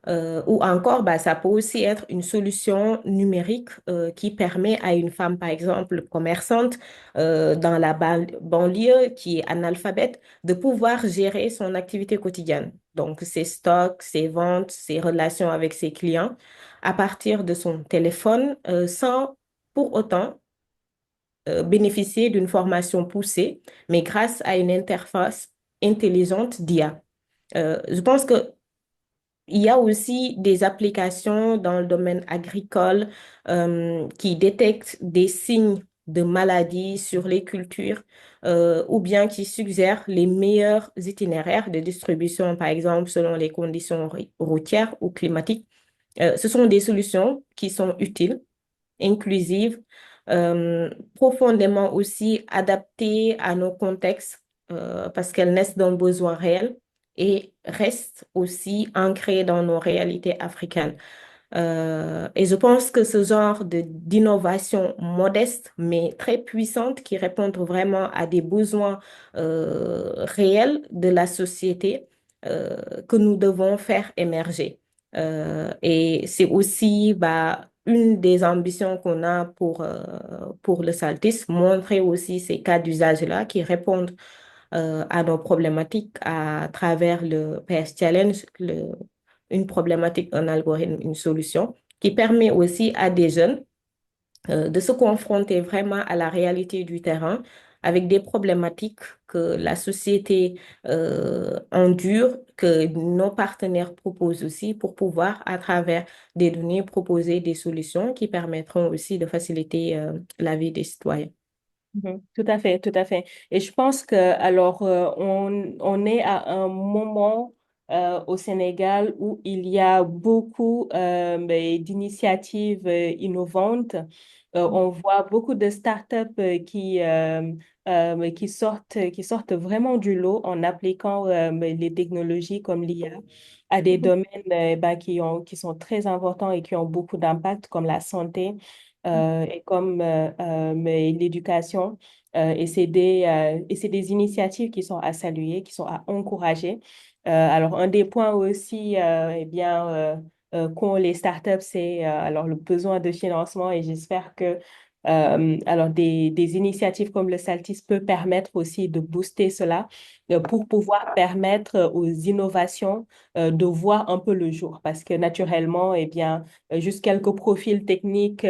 Ou encore, ça peut aussi être une solution numérique qui permet à une femme, par exemple, commerçante dans la banlieue qui est analphabète, de pouvoir gérer son activité quotidienne. Donc, ses stocks, ses ventes, ses relations avec ses clients à partir de son téléphone sans pour autant bénéficier d'une formation poussée, mais grâce à une interface intelligente d'IA. Je pense que il y a aussi des applications dans le domaine agricole qui détectent des signes de maladie sur les cultures ou bien qui suggèrent les meilleurs itinéraires de distribution, par exemple, selon les conditions routières ou climatiques. Ce sont des solutions qui sont utiles, inclusive, profondément aussi adaptée à nos contextes parce qu'elles naissent d'un besoin réel et restent aussi ancrées dans nos réalités africaines. Et je pense que ce genre d'innovation modeste, mais très puissante, qui répondent vraiment à des besoins réels de la société, que nous devons faire émerger. Et c'est aussi une des ambitions qu'on a pour le SALTIS, montrer aussi ces cas d'usage-là qui répondent à nos problématiques à travers le PS Challenge, une problématique, un algorithme, une solution, qui permet aussi à des jeunes de se confronter vraiment à la réalité du terrain avec des problématiques que la société endure, que nos partenaires proposent aussi pour pouvoir, à travers des données, proposer des solutions qui permettront aussi de faciliter la vie des citoyens. Mhm. Tout à fait, tout à fait. Et je pense que alors on est à un moment au Sénégal où il y a beaucoup d'initiatives innovantes. On voit beaucoup de startups qui sortent vraiment du lot en appliquant les technologies comme l'IA à des domaines qui sont très importants et qui ont beaucoup d'impact, comme la santé et comme l'éducation. Et c'est des initiatives qui sont à saluer, qui sont à encourager. Alors, un des points aussi, qu'ont les startups, c'est alors le besoin de financement et j'espère que alors des initiatives comme le Saltis peut permettre aussi de booster cela pour pouvoir permettre aux innovations de voir un peu le jour parce que naturellement, juste quelques profils techniques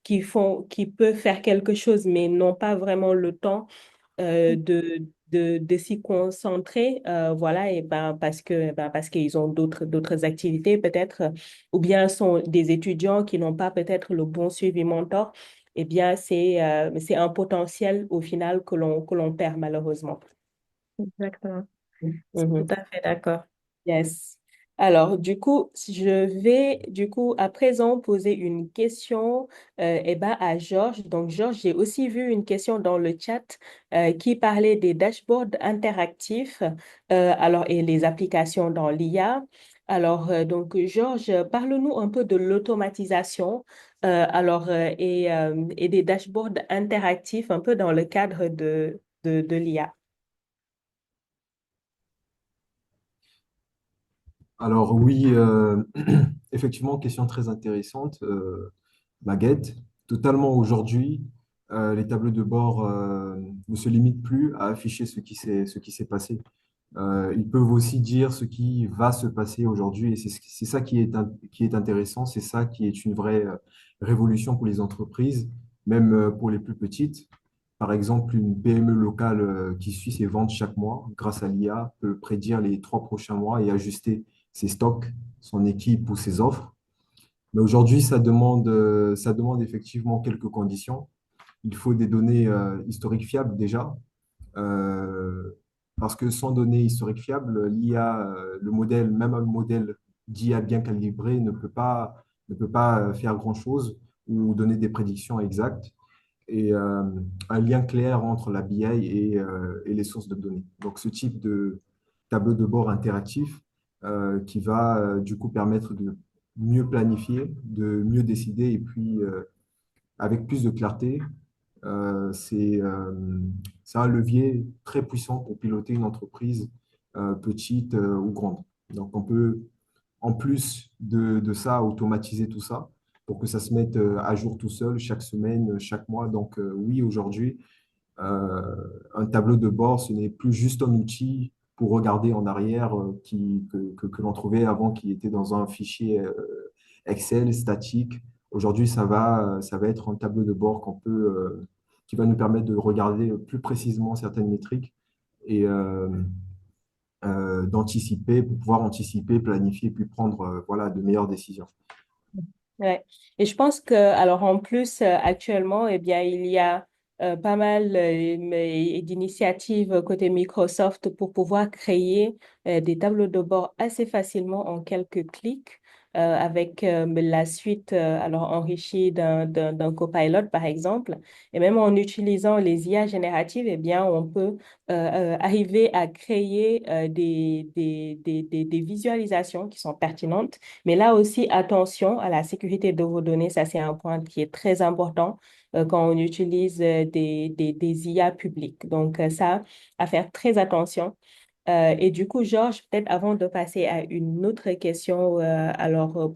qui peuvent faire quelque chose mais n'ont pas vraiment le temps de s'y concentrer, voilà, et parce qu'ils ont d'autres activités peut-être, ou bien sont des étudiants qui n'ont pas peut-être le bon suivi mentor, c'est un potentiel au final que l'on perd malheureusement. Exactement. Tout Mhm. à fait d'accord. Yes. Alors, du coup, je vais, du coup, à présent poser une question à Georges. Donc, Georges, j'ai aussi vu une question dans le chat qui parlait des dashboards interactifs et les applications dans l'IA. Alors, Georges, parle-nous un peu de l'automatisation et des dashboards interactifs un peu dans le cadre de l'IA. Alors oui, effectivement, question très intéressante, Baguette. Totalement aujourd'hui, les tableaux de bord ne se limitent plus à afficher ce qui s'est passé. Ils peuvent aussi dire ce qui va se passer aujourd'hui et c'est ça qui est intéressant, c'est ça qui est une vraie révolution pour les entreprises, même pour les plus petites. Par exemple, une PME locale qui suit ses ventes chaque mois grâce à l'IA peut prédire les 3 prochains mois et ajuster ses stocks, son équipe ou ses offres. Mais aujourd'hui, ça demande effectivement quelques conditions. Il faut des données historiques fiables déjà, euh, parce que sans données historiques fiables, l'IA, le modèle, même un modèle d'IA bien calibré ne peut pas faire grand-chose ou donner des prédictions exactes. Et un lien clair entre la BI et les sources de données. Donc, ce type de tableau de bord interactif qui va du coup permettre de mieux planifier, de mieux décider et puis avec plus de clarté, euh, c'est euh, c'est un levier très puissant pour piloter une entreprise petite ou grande. Donc, on peut, en plus de ça, automatiser tout ça pour que ça se mette à jour tout seul chaque semaine, chaque mois. Donc, oui, aujourd'hui, un tableau de bord, ce n'est plus juste un outil pour regarder en arrière que l'on trouvait avant, qui était dans un fichier Excel statique. Aujourd'hui, ça va être un tableau de bord qui va nous permettre de regarder plus précisément certaines métriques et d'anticiper, pour pouvoir anticiper, planifier, puis prendre voilà, de meilleures décisions. Ouais. Et je pense que, alors en plus, actuellement, il y a pas mal d'initiatives côté Microsoft pour pouvoir créer des tableaux de bord assez facilement en quelques clics avec la suite alors enrichie d'un Copilot, par exemple. Et même en utilisant les IA génératives, on peut arriver à créer des visualisations qui sont pertinentes, mais là aussi, attention à la sécurité de vos données. Ça, c'est un point qui est très important quand on utilise des IA publics. Donc, ça, à faire très attention. Et du coup, Georges, peut-être avant de passer à une autre question,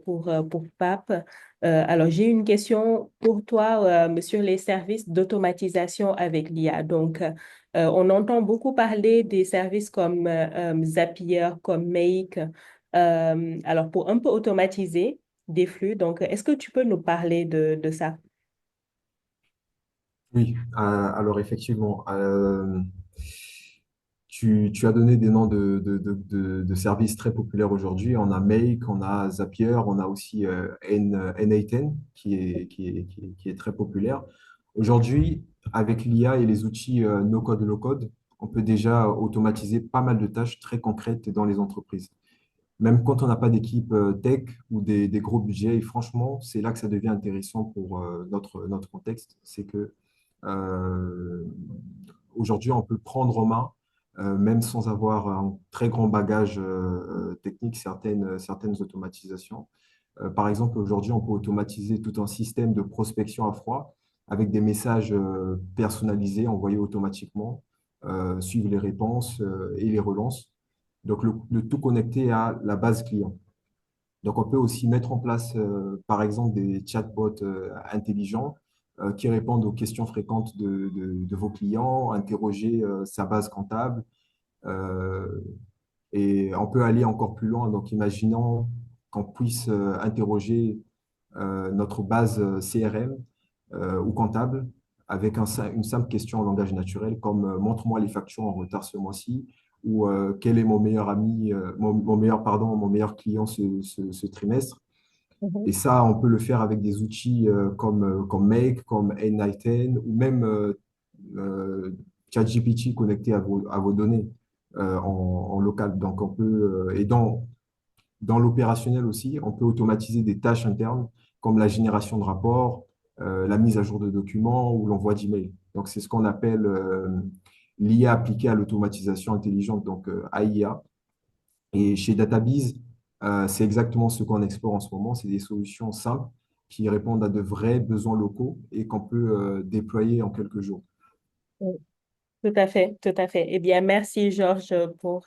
pour Pape, alors j'ai une question pour toi sur les services d'automatisation avec l'IA. Donc, on entend beaucoup parler des services comme Zapier, comme Make, alors pour un peu automatiser des flux. Donc, est-ce que tu peux nous parler de ça? Oui, alors effectivement, tu as donné des noms de services très populaires aujourd'hui. On a Make, on a Zapier, on a aussi N8N qui est très populaire. Aujourd'hui, avec l'IA et les outils no-code, low-code, on peut déjà automatiser pas mal de tâches très concrètes dans les entreprises. même quand on n'a pas d'équipe tech ou des gros budgets. Et franchement, c'est là que ça devient intéressant pour notre contexte. C'est que euh, aujourd'hui, on peut prendre en main, même sans avoir un très grand bagage technique, certaines automatisations. Par exemple, aujourd'hui, on peut automatiser tout un système de prospection à froid avec des messages personnalisés envoyés automatiquement, suivre les réponses et les relances. Donc, le tout connecté à la base client. Donc, on peut aussi mettre en place, par exemple, des chatbots intelligents qui répondent aux questions fréquentes de vos clients, interroger sa base comptable. euh, et on peut aller encore plus loin. Donc, imaginons qu'on puisse interroger notre base CRM ou comptable avec une simple question en langage naturel comme montre-moi les factures en retard ce mois-ci ou quel est mon meilleur ami, mon meilleur client ce trimestre. Et Mhm. ça, on peut le faire avec des outils comme Make, comme N9N ou même ChatGPT connecté à vos données en local. Donc, on peut, et dans l'opérationnel aussi, on peut automatiser des tâches internes comme la génération de rapports, la mise à jour de documents ou l'envoi d'emails. Donc, c'est ce qu'on appelle l'IA appliquée à l'automatisation intelligente, donc AIA. Et chez DataBees, c'est exactement ce qu'on explore en ce moment. C'est des solutions simples qui répondent à de vrais besoins locaux et qu'on peut déployer en quelques jours. Oui, tout à fait, tout à fait. Eh bien, merci Georges pour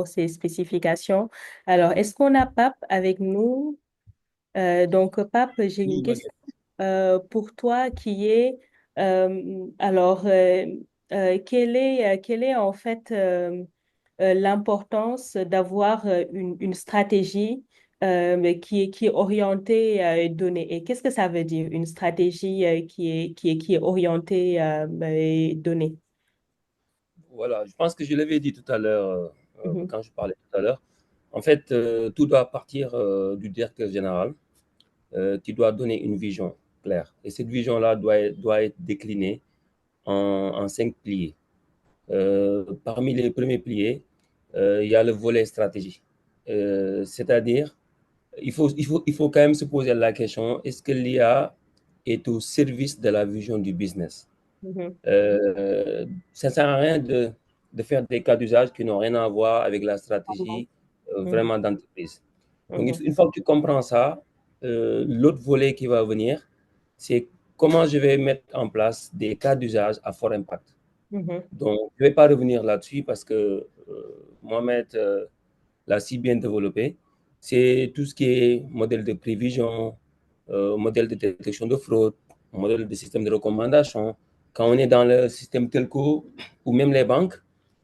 ces spécifications. Alors, est-ce qu'on a Pape avec nous? Donc, Pape, j'ai une Oui, question pour toi qui est, alors, quelle est en fait l'importance d'avoir une stratégie qui est orientée donnée? Et qu'est-ce que ça veut dire, une stratégie qui est orientée donnée? voilà, je pense que je l'avais dit tout à l'heure, Mhm, quand je parlais tout à l'heure. En fait, tout doit partir du directeur général qui doit donner une vision claire. Et cette vision-là doit être déclinée en 5 piliers. Parmi les premiers piliers, il y a le volet stratégie. C'est-à-dire, il faut quand même se poser la question, est-ce que l'IA est au service de la vision du business? mhm, Ça ne sert à rien de faire des cas d'usage qui n'ont rien à voir avec la stratégie mhm, vraiment d'entreprise. Donc, mhm, une fois que tu comprends ça, l'autre volet qui va venir, c'est comment je vais mettre en place des cas d'usage à fort impact. mhm, Donc, je ne vais pas revenir là-dessus parce que Mohamed l'a si bien développé. C'est tout ce qui est modèle de prévision, modèle de détection de fraude, modèle de système de recommandation. Quand on est dans le système telco ou même les banques,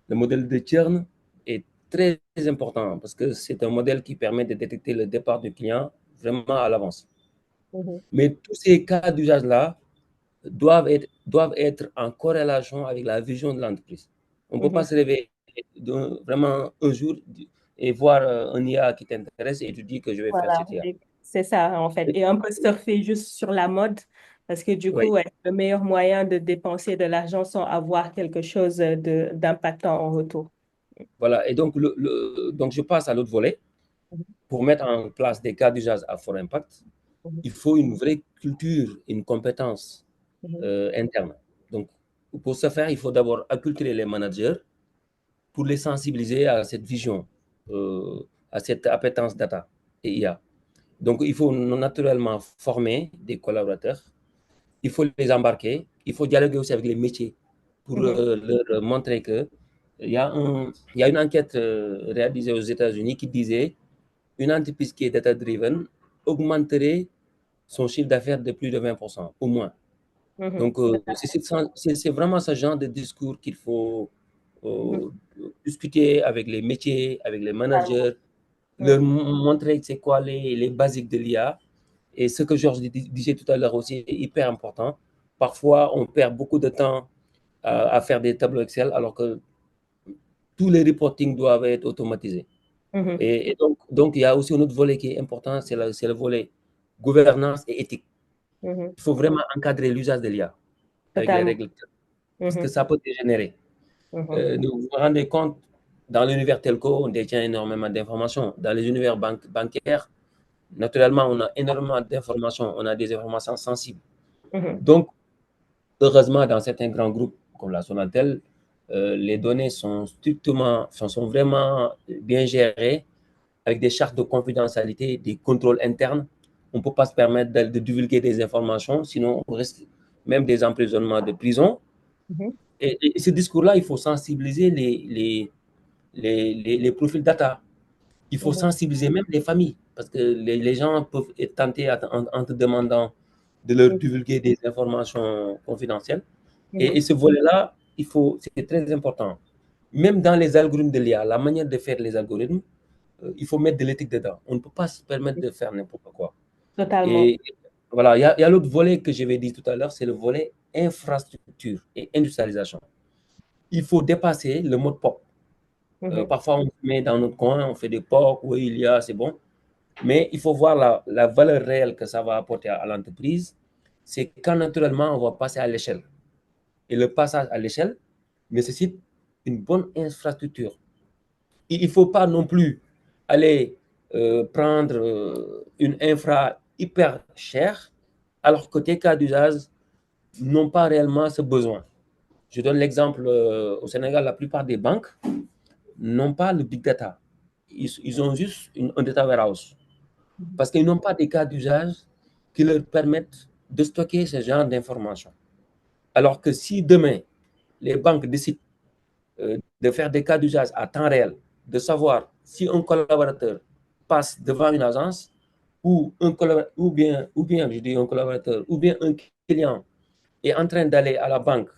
le modèle de churn est très important parce que c'est un modèle qui permet de détecter le départ du client vraiment à l'avance. mhm, Mais tous ces cas d'usage-là doivent être en corrélation avec la vision de l'entreprise. On ne peut pas mhm. se réveiller vraiment un jour et voir un IA qui t'intéresse et tu dis que je vais faire Voilà, cette IA. c'est ça en fait. Et un peu surfer juste sur la mode, parce que du coup, Oui, ouais, le meilleur moyen de dépenser de l'argent, sans avoir quelque chose d'impactant en retour. voilà. Et donc, donc je passe à l'autre volet. Mhm, Pour mettre en place des cas d'usage à fort impact, mhm, il faut une vraie culture, une compétence mhm, interne. Donc, pour ce faire, il faut d'abord acculturer les managers pour les sensibiliser à cette vision, à cette appétence data et IA. Donc, il faut naturellement former des collaborateurs, il faut les embarquer, il faut dialoguer aussi avec les métiers pour mhm, leur montrer que il y a une enquête réalisée aux États-Unis qui disait une entreprise qui est data-driven augmenterait son chiffre d'affaires de plus de 20%, au moins. mhm. Donc, c'est vraiment ce genre de discours qu'il faut Mhm. euh, discuter avec les métiers, avec les Totalement. managers, leur Mhm, montrer c'est quoi les basiques de l'IA. Et ce que Georges disait tout à l'heure aussi est hyper important. Parfois, on perd beaucoup de temps à faire des tableaux Excel alors que tous les reporting doivent être automatisés. mhm, Donc, il y a aussi un autre volet qui est important, c'est le volet gouvernance et éthique. mhm. Il faut vraiment encadrer l'usage de l'IA avec les Totalement. règles parce que Mhm, ça peut dégénérer. mhm, Vous vous rendez compte, dans l'univers telco, on détient énormément d'informations. Dans les univers bancaires, naturellement, on a énormément d'informations. On a des informations sensibles. Donc, heureusement, dans certains grands groupes comme la Sonatel, les données sont sont vraiment bien gérées avec des chartes de confidentialité, des contrôles internes. On ne peut pas se permettre de divulguer des informations, sinon on risque même des emprisonnements de prison. Et ce discours-là, il faut sensibiliser les profils data. Il faut sensibiliser même les familles, parce que les gens peuvent être tentés en te demandant de leur divulguer des informations confidentielles. Et ce volet-là, c'est très important. Même dans les algorithmes de l'IA, la manière de faire les algorithmes, il faut mettre de l'éthique dedans. On ne peut pas se permettre de faire n'importe quoi. Totalement. Et voilà, il y a l'autre volet que je vais dire tout à l'heure, c'est le volet infrastructure et industrialisation. Il faut dépasser le mode pop. Parfois, on se met dans notre coin, on fait des POC, oui, il y a, c'est bon. Mais il faut voir la valeur réelle que ça va apporter à l'entreprise. C'est quand naturellement, on va passer à l'échelle. Et le passage à l'échelle nécessite une bonne infrastructure. Il ne faut pas non plus aller prendre une infra hyper chère alors que tes cas d'usage n'ont pas réellement ce besoin. Je donne l'exemple au Sénégal, la plupart des banques n'ont pas le big data. Ils ont juste un data warehouse parce qu'ils n'ont pas des cas d'usage qui leur permettent de stocker ce genre d'informations. Alors que si demain, les banques décident de faire des cas d'usage à temps réel, de savoir si un collaborateur passe devant une agence ou ou bien je dis un collaborateur, ou bien un client est en train d'aller à la banque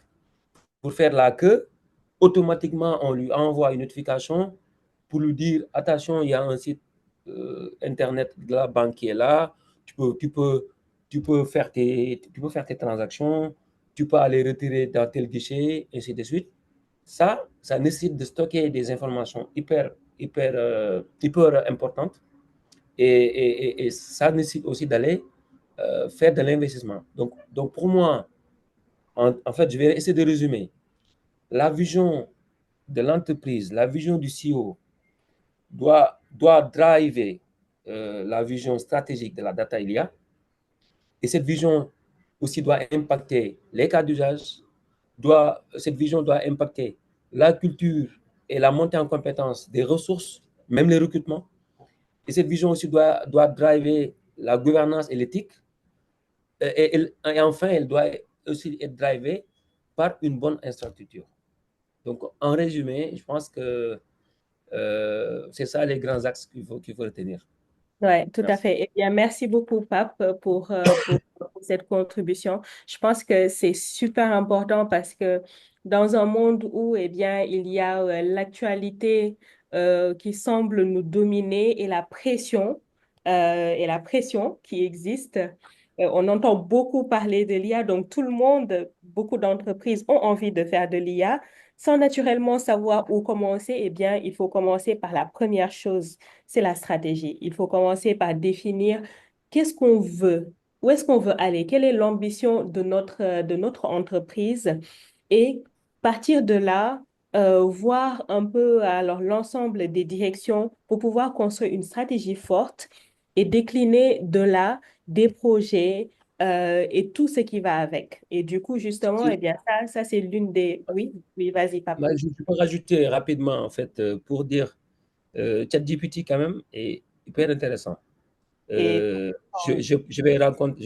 pour faire la queue, automatiquement, on lui envoie une notification pour lui dire, attention, il y a un site Internet de la banque qui est là, tu peux tu peux faire tes transactions, tu peux aller retirer dans tel guichet, ainsi de suite. Ça nécessite de stocker des informations hyper importantes et ça nécessite aussi d'aller faire de l'investissement. Donc, pour moi, en fait, je vais essayer de résumer. La vision de l'entreprise, la vision du CEO doit driver la vision stratégique de la data IA. Et cette vision aussi doit impacter les cas d'usage, cette vision doit impacter la culture et la montée en compétence des ressources, même les recrutements. Et cette vision aussi doit driver la gouvernance et l'éthique. Et enfin, elle doit aussi être drivée par une bonne infrastructure. Donc, en résumé, je pense que c'est ça les grands axes qu'il faut retenir. Oui, tout à Merci. fait. Eh bien, merci beaucoup, Pape, pour cette contribution. Je pense que c'est super important parce que dans un monde où, eh bien, il y a l'actualité qui semble nous dominer et la pression qui existe, on entend beaucoup parler de l'IA, donc tout le monde, beaucoup d'entreprises ont envie de faire de l'IA. Sans naturellement savoir où commencer, eh bien, il faut commencer par la première chose, c'est la stratégie. Il faut commencer par définir qu'est-ce qu'on veut, où est-ce qu'on veut aller, quelle est l'ambition de notre entreprise et partir de là, voir un peu alors l'ensemble des directions pour pouvoir construire une stratégie forte et décliner de là des projets et tout ce qui va avec. Et du coup, justement, eh bien, ça c'est l'une des... Oui, oui, vas-y, papa. Je peux rajouter rapidement, en fait, pour dire, ChatGPT, quand même, est hyper intéressant. Et... Je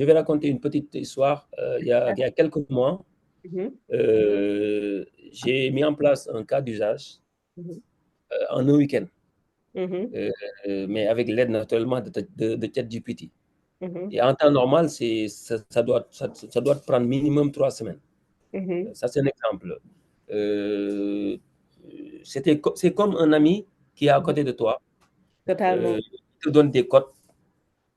vais raconter une petite histoire. Il y a quelques mois, Mhm, j'ai mis en place un cas d'usage mhm, en un week-end, mhm, mais avec l'aide naturellement de ChatGPT. mhm, Et en temps normal, ça doit te prendre minimum 3 semaines. mhm. Ça, c'est un exemple. Euh, c'est comme un ami qui est à Mhm. côté de toi. Totalement. Il te donne des codes.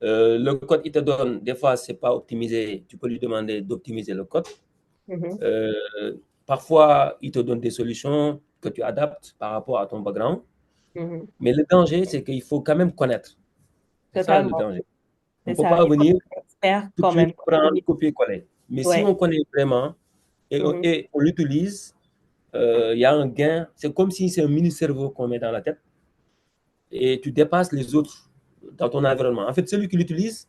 Le code, il te donne, des fois, c'est pas optimisé. Tu peux lui demander d'optimiser le code. Mhm, Euh, Parfois, il te donne des solutions que tu adaptes par rapport à ton background. mhm. Mais le danger, c'est qu'il faut quand même connaître. C'est ça le Totalement. danger. On C'est ne peut ça. pas Il faut venir être expert tout de quand suite même. prendre, copier-coller. Mais si Ouais. on connaît vraiment Mhm, et on l'utilise, il y a un gain. C'est comme si c'est un mini-cerveau qu'on met dans la tête et tu dépasses les autres dans ton environnement. En fait, celui qui l'utilise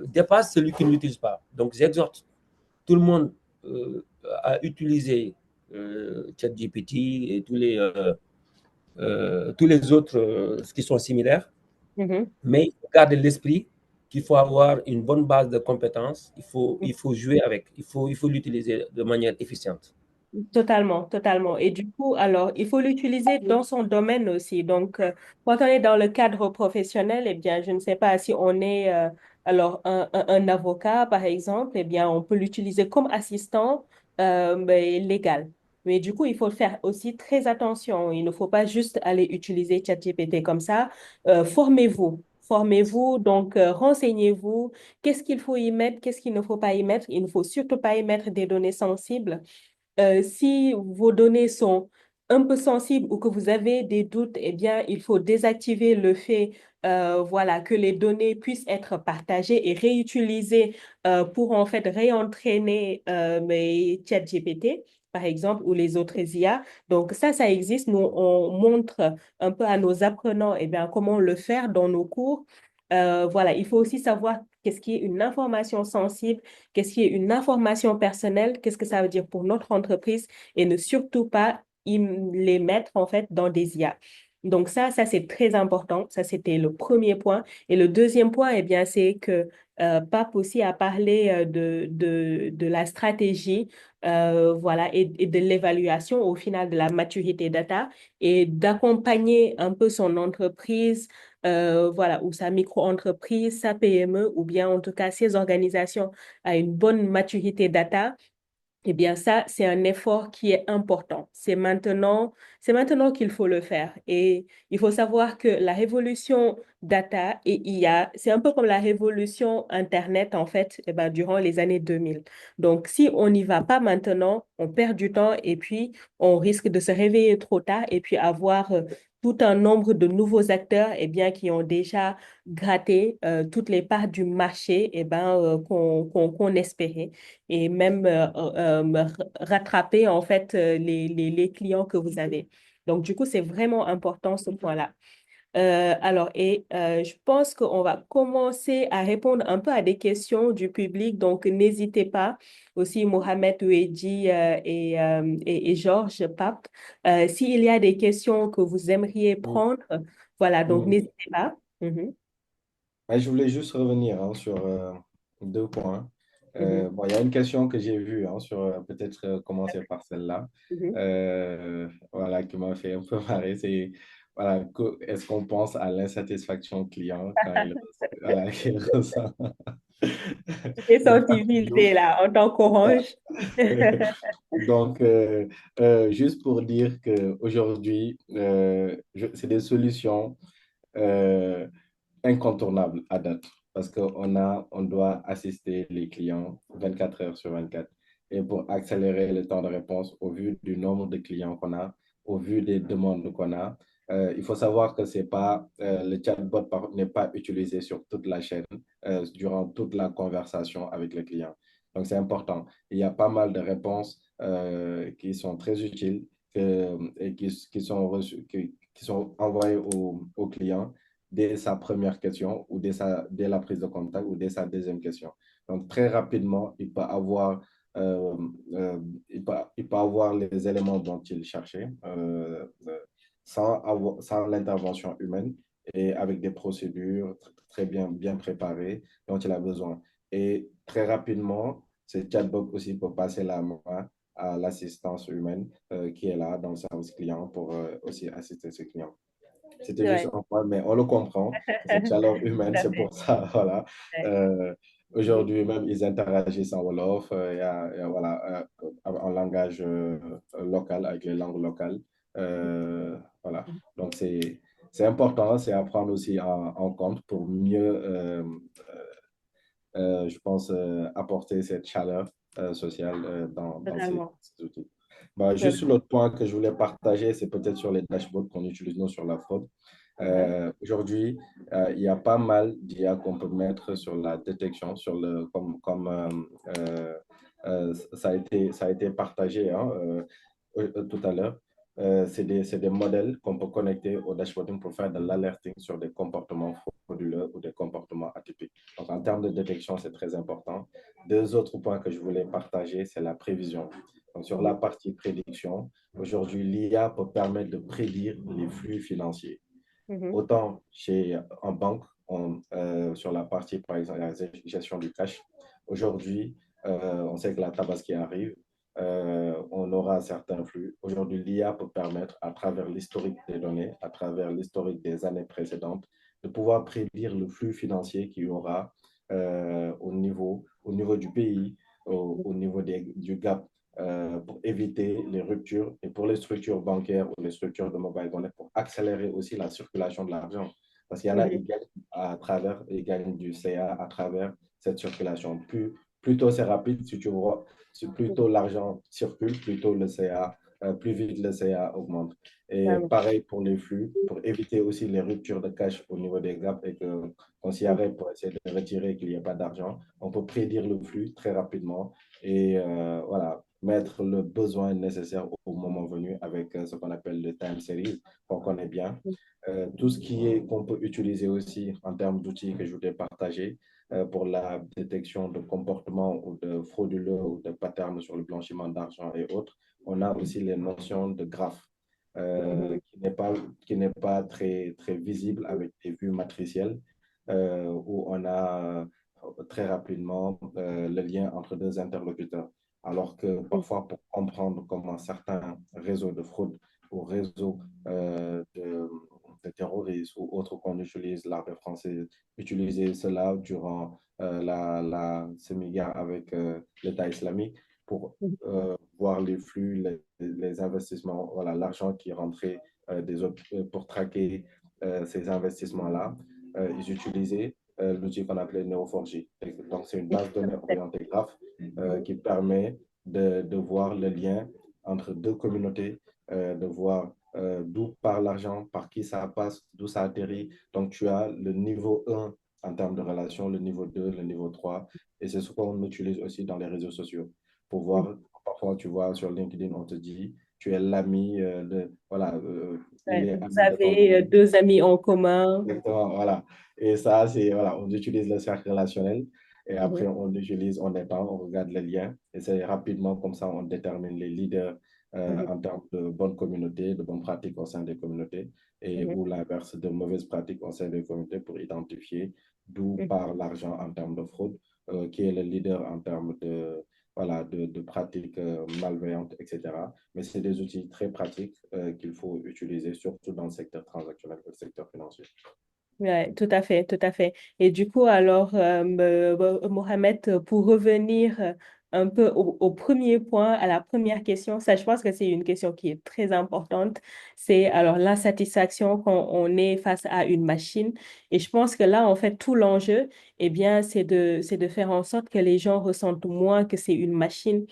dépasse celui qui ne l'utilise pas. Donc, j'exhorte tout le monde à utiliser ChatGPT et tous les autres qui sont similaires, mais il faut garder l'esprit qu'il faut avoir une bonne base de compétences, il faut jouer avec, il faut l'utiliser de manière efficiente. Totalement, totalement. Et du coup, alors, il faut l'utiliser dans son domaine aussi. Donc, quand on est dans le cadre professionnel, eh bien, je ne sais pas si on est, alors, un avocat, par exemple, eh bien, on peut l'utiliser comme assistant mais légal. Mais du coup, il faut faire aussi très attention. Il ne faut pas juste aller utiliser ChatGPT comme ça. Formez-vous. Formez-vous, donc renseignez-vous. Qu'est-ce qu'il faut y mettre, qu'est-ce qu'il ne faut pas y mettre. Il ne faut surtout pas y mettre des données sensibles. Si vos données sont un peu sensibles ou que vous avez des doutes, eh bien, il faut désactiver le fait voilà, que les données puissent être partagées et réutilisées pour en fait réentraîner mes ChatGPT, par exemple, ou les autres IA. Donc ça existe. Nous, on montre un peu à nos apprenants eh bien, comment le faire dans nos cours. Voilà, il faut aussi savoir qu'est-ce qui est une information sensible, qu'est-ce qui est une information personnelle, qu'est-ce que ça veut dire pour notre entreprise et ne surtout pas les mettre en fait dans des IA. Donc ça c'est très important. Ça, c'était le premier point. Et le deuxième point, eh bien, c'est que Pape aussi a parlé de la stratégie, voilà, et de l'évaluation au final de la maturité data et d'accompagner un peu son entreprise voilà, ou sa micro-entreprise, sa PME, ou bien en tout cas ses organisations à une bonne maturité data, eh bien, ça, c'est un effort qui est important. C'est maintenant qu'il faut le faire. Et il faut savoir que la révolution data et IA, c'est un peu comme la révolution Internet, en fait, eh ben, durant les années 2000. Donc, si on n'y va pas maintenant, on perd du temps et puis on risque de se réveiller trop tard et puis avoir tout un nombre de nouveaux acteurs, eh bien, qui ont déjà gratté toutes les parts du marché, eh ben, qu'on espérait et même rattraper en fait les clients que vous avez. Donc, du coup, c'est vraiment important ce point-là. Alors, je pense qu'on va commencer à répondre un peu à des questions du public. Donc, n'hésitez pas. Aussi, Mohamed Ouedji et Georges Pape. S'il y a des questions que vous aimeriez Mm. prendre, voilà, donc Mm. n'hésitez pas. Mhm, Ouais, je voulais juste revenir hein, sur deux points. mhm, Bon, il y a une question que j'ai vue hein, sur peut-être commencer par celle-là, mhm. voilà, qui m'a fait un peu marrer. C'est voilà, est-ce qu'on pense à l'insatisfaction client quand voilà, il ressent J'ai des senti factures? viser là en tant qu'orange. Donc, juste pour dire qu'aujourd'hui, c'est des solutions. euh, incontournable à date parce on doit assister les clients 24 heures sur 24. Et pour accélérer le temps de réponse au vu du nombre de clients qu'on a, au vu des demandes qu'on a, il faut savoir que c'est pas, le chatbot n'est pas utilisé sur toute la chaîne durant toute la conversation avec le client. Donc, c'est important. Il y a pas mal de réponses qui sont très utiles et qui sont reçues, qui sont envoyées au client dès sa première question ou dès la prise de contact ou dès sa deuxième question. Donc, très rapidement, euh, il peut avoir les éléments dont il cherchait sans l'intervention humaine et avec des procédures très bien préparées dont il a besoin. Et très rapidement, ce chatbot aussi peut passer la main à l'assistance humaine qui est là dans le service client pour aussi assister ses clients. C'était juste Ouais. un point, mais on le comprend. Cette chaleur Tout humaine, à c'est fait. pour ça. Voilà. Ouais. Euh, Mhm. Aujourd'hui, même, ils interagissent en Wolof, voilà, en langage local, avec les langues locales. Voilà. Donc, c'est important, c'est à prendre aussi en compte pour mieux, je pense, apporter cette chaleur sociale dans Totalement. ces outils. Bah, juste Totalement. l'autre point que je voulais partager, c'est peut-être sur les dashboards qu'on utilise nous sur la fraude. Mhm. Aujourd'hui, il y a pas mal d'IA qu'on peut mettre sur la détection, comme ça a été partagé. Hein, tout à l'heure, c'est des modèles qu'on peut connecter au dashboarding pour faire de l'alerting sur des comportements frauduleux ou des comportements atypiques. Donc, en termes de détection, c'est très important. Deux autres points que je voulais partager, c'est la prévision. Donc, sur la partie prédiction, aujourd'hui, l'IA peut permettre de prédire les flux financiers. Mhm. Autant en banque, sur la partie, par exemple, la gestion du cash, aujourd'hui, on sait que la tabaski arrive, on aura certains flux. Aujourd'hui, l'IA peut permettre, à travers l'historique des données, à travers l'historique des années précédentes, de pouvoir prédire le flux financier qu'il y aura au niveau du pays, au niveau du gap, pour éviter les ruptures et pour les structures bancaires ou les structures de mobile money pour accélérer aussi la circulation de l'argent. Parce qu'il y en a, Mhm. ils gagnent du CA à travers cette circulation. Plus tôt c'est rapide, si tu vois, plus tôt l'argent circule, plus tôt le CA, plus vite le CA augmente. Et Vraiment. pareil pour les flux, pour éviter aussi les ruptures de cash au niveau des gaps et qu'on s'y arrête pour essayer de retirer qu'il n'y ait pas d'argent. On peut prédire le flux très rapidement et voilà, mettre le besoin nécessaire au moment venu avec ce qu'on appelle le time series, qu'on connaît bien. Tout ce qu'on peut utiliser aussi en termes d'outils que je voulais partager pour la détection de comportements ou de frauduleux ou de patterns sur le blanchiment d'argent et autres. On a aussi les notions de graphes Mhm. qui n'est pas très, très visible avec des vues matricielles où on a très rapidement le lien entre deux interlocuteurs. Alors que parfois, pour comprendre comment certains réseaux de fraude ou réseaux de terrorisme ou autres qu'on utilise, l'armée française, utiliser cela durant semi-guerre avec l'État islamique pour voir les flux, les investissements, voilà, l'argent qui est rentré pour traquer ces investissements-là. Ils utilisaient l'outil qu'on appelait Neo4j. Donc, c'est une base de données orientée graph qui permet de voir le lien entre deux communautés, de voir d'où part l'argent, par qui ça passe, d'où ça atterrit. Donc, tu as le niveau 1 en termes de relation, le niveau 2, le niveau 3. Et c'est ce qu'on utilise aussi dans les réseaux sociaux pour voir. Parfois, tu vois, sur LinkedIn, on te dit, tu es l'ami voilà, il Ouais, est vous ami de ton avez ami. deux amis en commun. Exactement, voilà. Et ça, c'est, voilà, on utilise le cercle relationnel et après, Mhm. on étend, on regarde les liens et c'est rapidement comme ça, on détermine les leaders Mhm. en termes de bonnes communautés, de bonnes pratiques au sein des communautés et Mhm. ou l'inverse de mauvaises pratiques au sein des communautés pour identifier d'où Mhm. part l'argent en termes de fraude, qui est le leader en termes voilà, de pratiques malveillantes, etc. Mais c'est des outils très pratiques qu'il faut utiliser, surtout dans le secteur transactionnel et le secteur financier. Ouais, tout à fait, tout à fait. Et du coup, alors, Mohamed, pour revenir un peu au premier point, à la première question, ça, je pense que c'est une question qui est très importante. C'est alors l'insatisfaction quand on est face à une machine. Et je pense que là, en fait, tout l'enjeu, eh bien, c'est de faire en sorte que les gens ressentent moins que c'est une machine.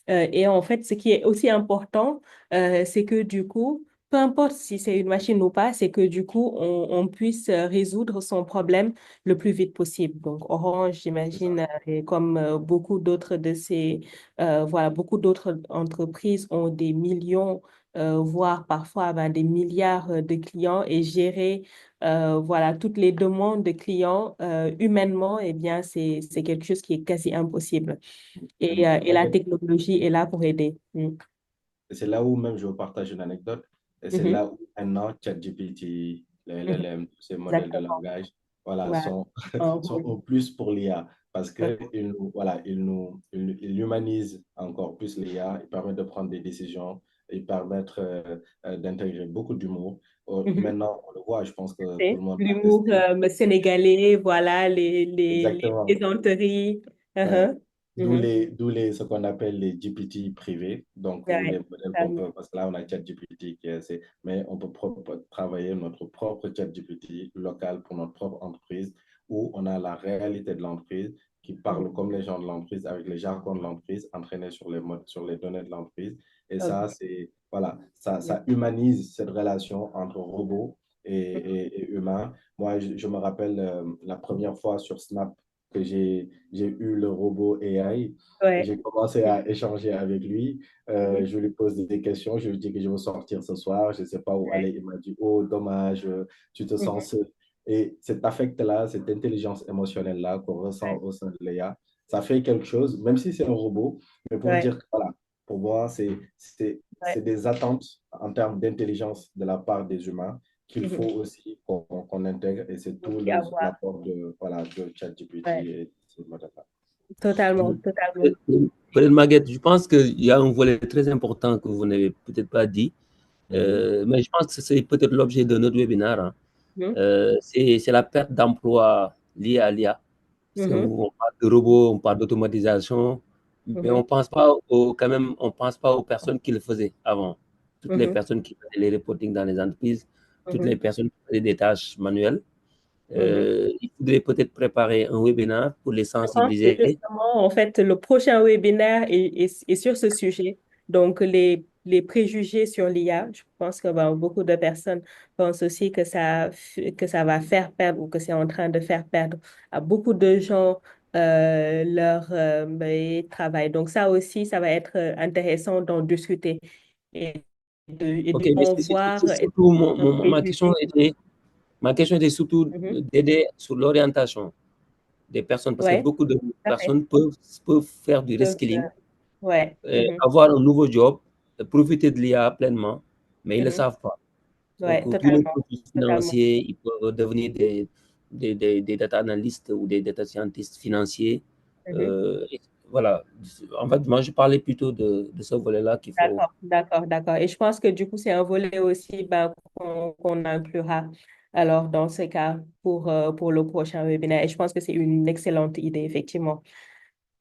Et en fait, ce qui est aussi important, c'est que du coup, peu importe si c'est une machine ou pas, c'est que du coup, on puisse résoudre son problème le plus vite possible. Donc, Orange, C'est ça. j'imagine, et comme beaucoup d'autres de ces, voilà, beaucoup d'autres entreprises ont des millions, voire parfois ben, des milliards de clients et gérer, voilà, toutes les demandes de clients humainement, eh bien, c'est quelque chose qui est quasi impossible. Et la technologie est là pour aider. Mm. Et c'est là où même je vous partage une anecdote. Et c'est Mhm. là où maintenant ChatGPT, les Mhm. LLM, tous ces modèles de Exactement. langage, voilà, Voilà. sont Mhm. au plus pour l'IA parce qu'ils voilà, ils humanisent encore plus l'IA, ils permettent de prendre des décisions, ils permettent d'intégrer beaucoup d'humour. Mhm. Maintenant, on le voit, je pense que tout C'est le monde a l'humour testé. sénégalais, voilà, les Exactement. plaisanteries. Ouais. Mhm. Mhm. Ce qu'on appelle les GPT privés, donc ou les Ouais. modèles qu'on Euh, peut, parce que là on a ChatGPT mais on peut travailler notre propre ChatGPT local pour notre propre entreprise, où on a la réalité de l'entreprise qui parle comme les gens de l'entreprise, avec les jargons de l'entreprise, entraînés sur les données de l'entreprise. Et ça, ok. c'est, voilà, ça humanise cette relation entre robots et humains. Moi, je me rappelle la première fois sur Snap, que j'ai eu le robot AI, Ouais. j'ai commencé à échanger avec lui. Mhm. Je lui pose des questions. Je lui dis que je veux sortir ce soir. Je ne sais pas où Ouais. aller. Il m'a dit, oh, dommage, tu te Mhm. sens seul. Et cet affect-là, cette intelligence émotionnelle-là qu'on ressent Ouais. au sein de l'IA, ça fait quelque chose, même si c'est un robot, mais pour Ouais. dire que, voilà, pour moi, Ouais. c'est des attentes en termes d'intelligence de la part des humains qu'il faut Mhm. aussi qu'on intègre. Et c'est tout Aussi avoir. l'apport de, voilà, de ChatGPT Ouais. et de ce modèle-là. Totalement, totalement. Peut-être, Maguette, je pense qu'il y a un volet très important que vous n'avez peut-être pas dit, Mhm. mais je pense que c'est peut-être l'objet de notre webinaire, hein. Mhm. C'est la perte d'emploi liée à l'IA. C'est Mhm. où on parle de robots, on parle d'automatisation, mais Mhm. quand même, on pense pas aux personnes qui le faisaient avant. Toutes les Mhm. personnes qui faisaient les reporting dans les entreprises, toutes les Mhm. personnes qui faisaient des tâches manuelles. Mhm. Il faudrait peut-être préparer un webinaire pour les Je pense que sensibiliser. justement, en fait, le prochain webinaire est sur ce sujet. Donc, les préjugés sur l'IA, je pense que ben, beaucoup de personnes pensent aussi que ça va faire perdre ou que c'est en train de faire perdre à beaucoup de gens leur travail. Donc, ça aussi, ça va être intéressant d'en discuter et et OK, de mais voir c'est surtout un préjugé. ma question était surtout Mhm. d'aider sur l'orientation des personnes, parce que Ouais, beaucoup de tout à fait. personnes peuvent faire du Peuvent, reskilling, ouais. Mhm. avoir un nouveau job, profiter de l'IA pleinement, mais ils ne le Mhm. savent pas. Donc, Ouais, tous les totalement. profils Totalement. financiers, ils peuvent devenir des data analystes ou des data scientists financiers. Mhm. Et voilà. En fait, moi, je parlais plutôt de ce volet-là qu'il faut. D'accord, d'accord, d'accord. Et je pense que du coup, c'est un volet aussi ben, qu'on inclura alors dans ce cas pour le prochain webinaire. Et je pense que c'est une excellente idée, effectivement.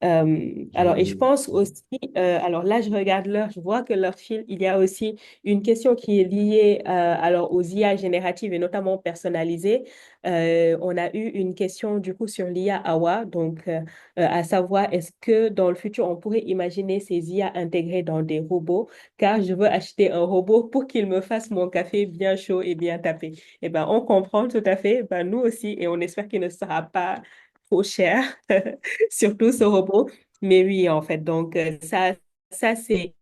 Alors, et je Je- pense aussi, alors là, je regarde l'heure, je vois que l'heure file. Il y a aussi une question qui est liée alors aux IA génératives et notamment personnalisées. On a eu une question du coup sur l'IA AWA, donc à savoir est-ce que dans le futur, on pourrait imaginer ces IA intégrées dans des robots, car je veux acheter un robot pour qu'il me fasse mon café bien chaud et bien tapé. Eh ben, on comprend tout à fait, ben, nous aussi, et on espère qu'il ne sera pas trop cher. Surtout ce robot. Mais oui, en fait, donc ça c'est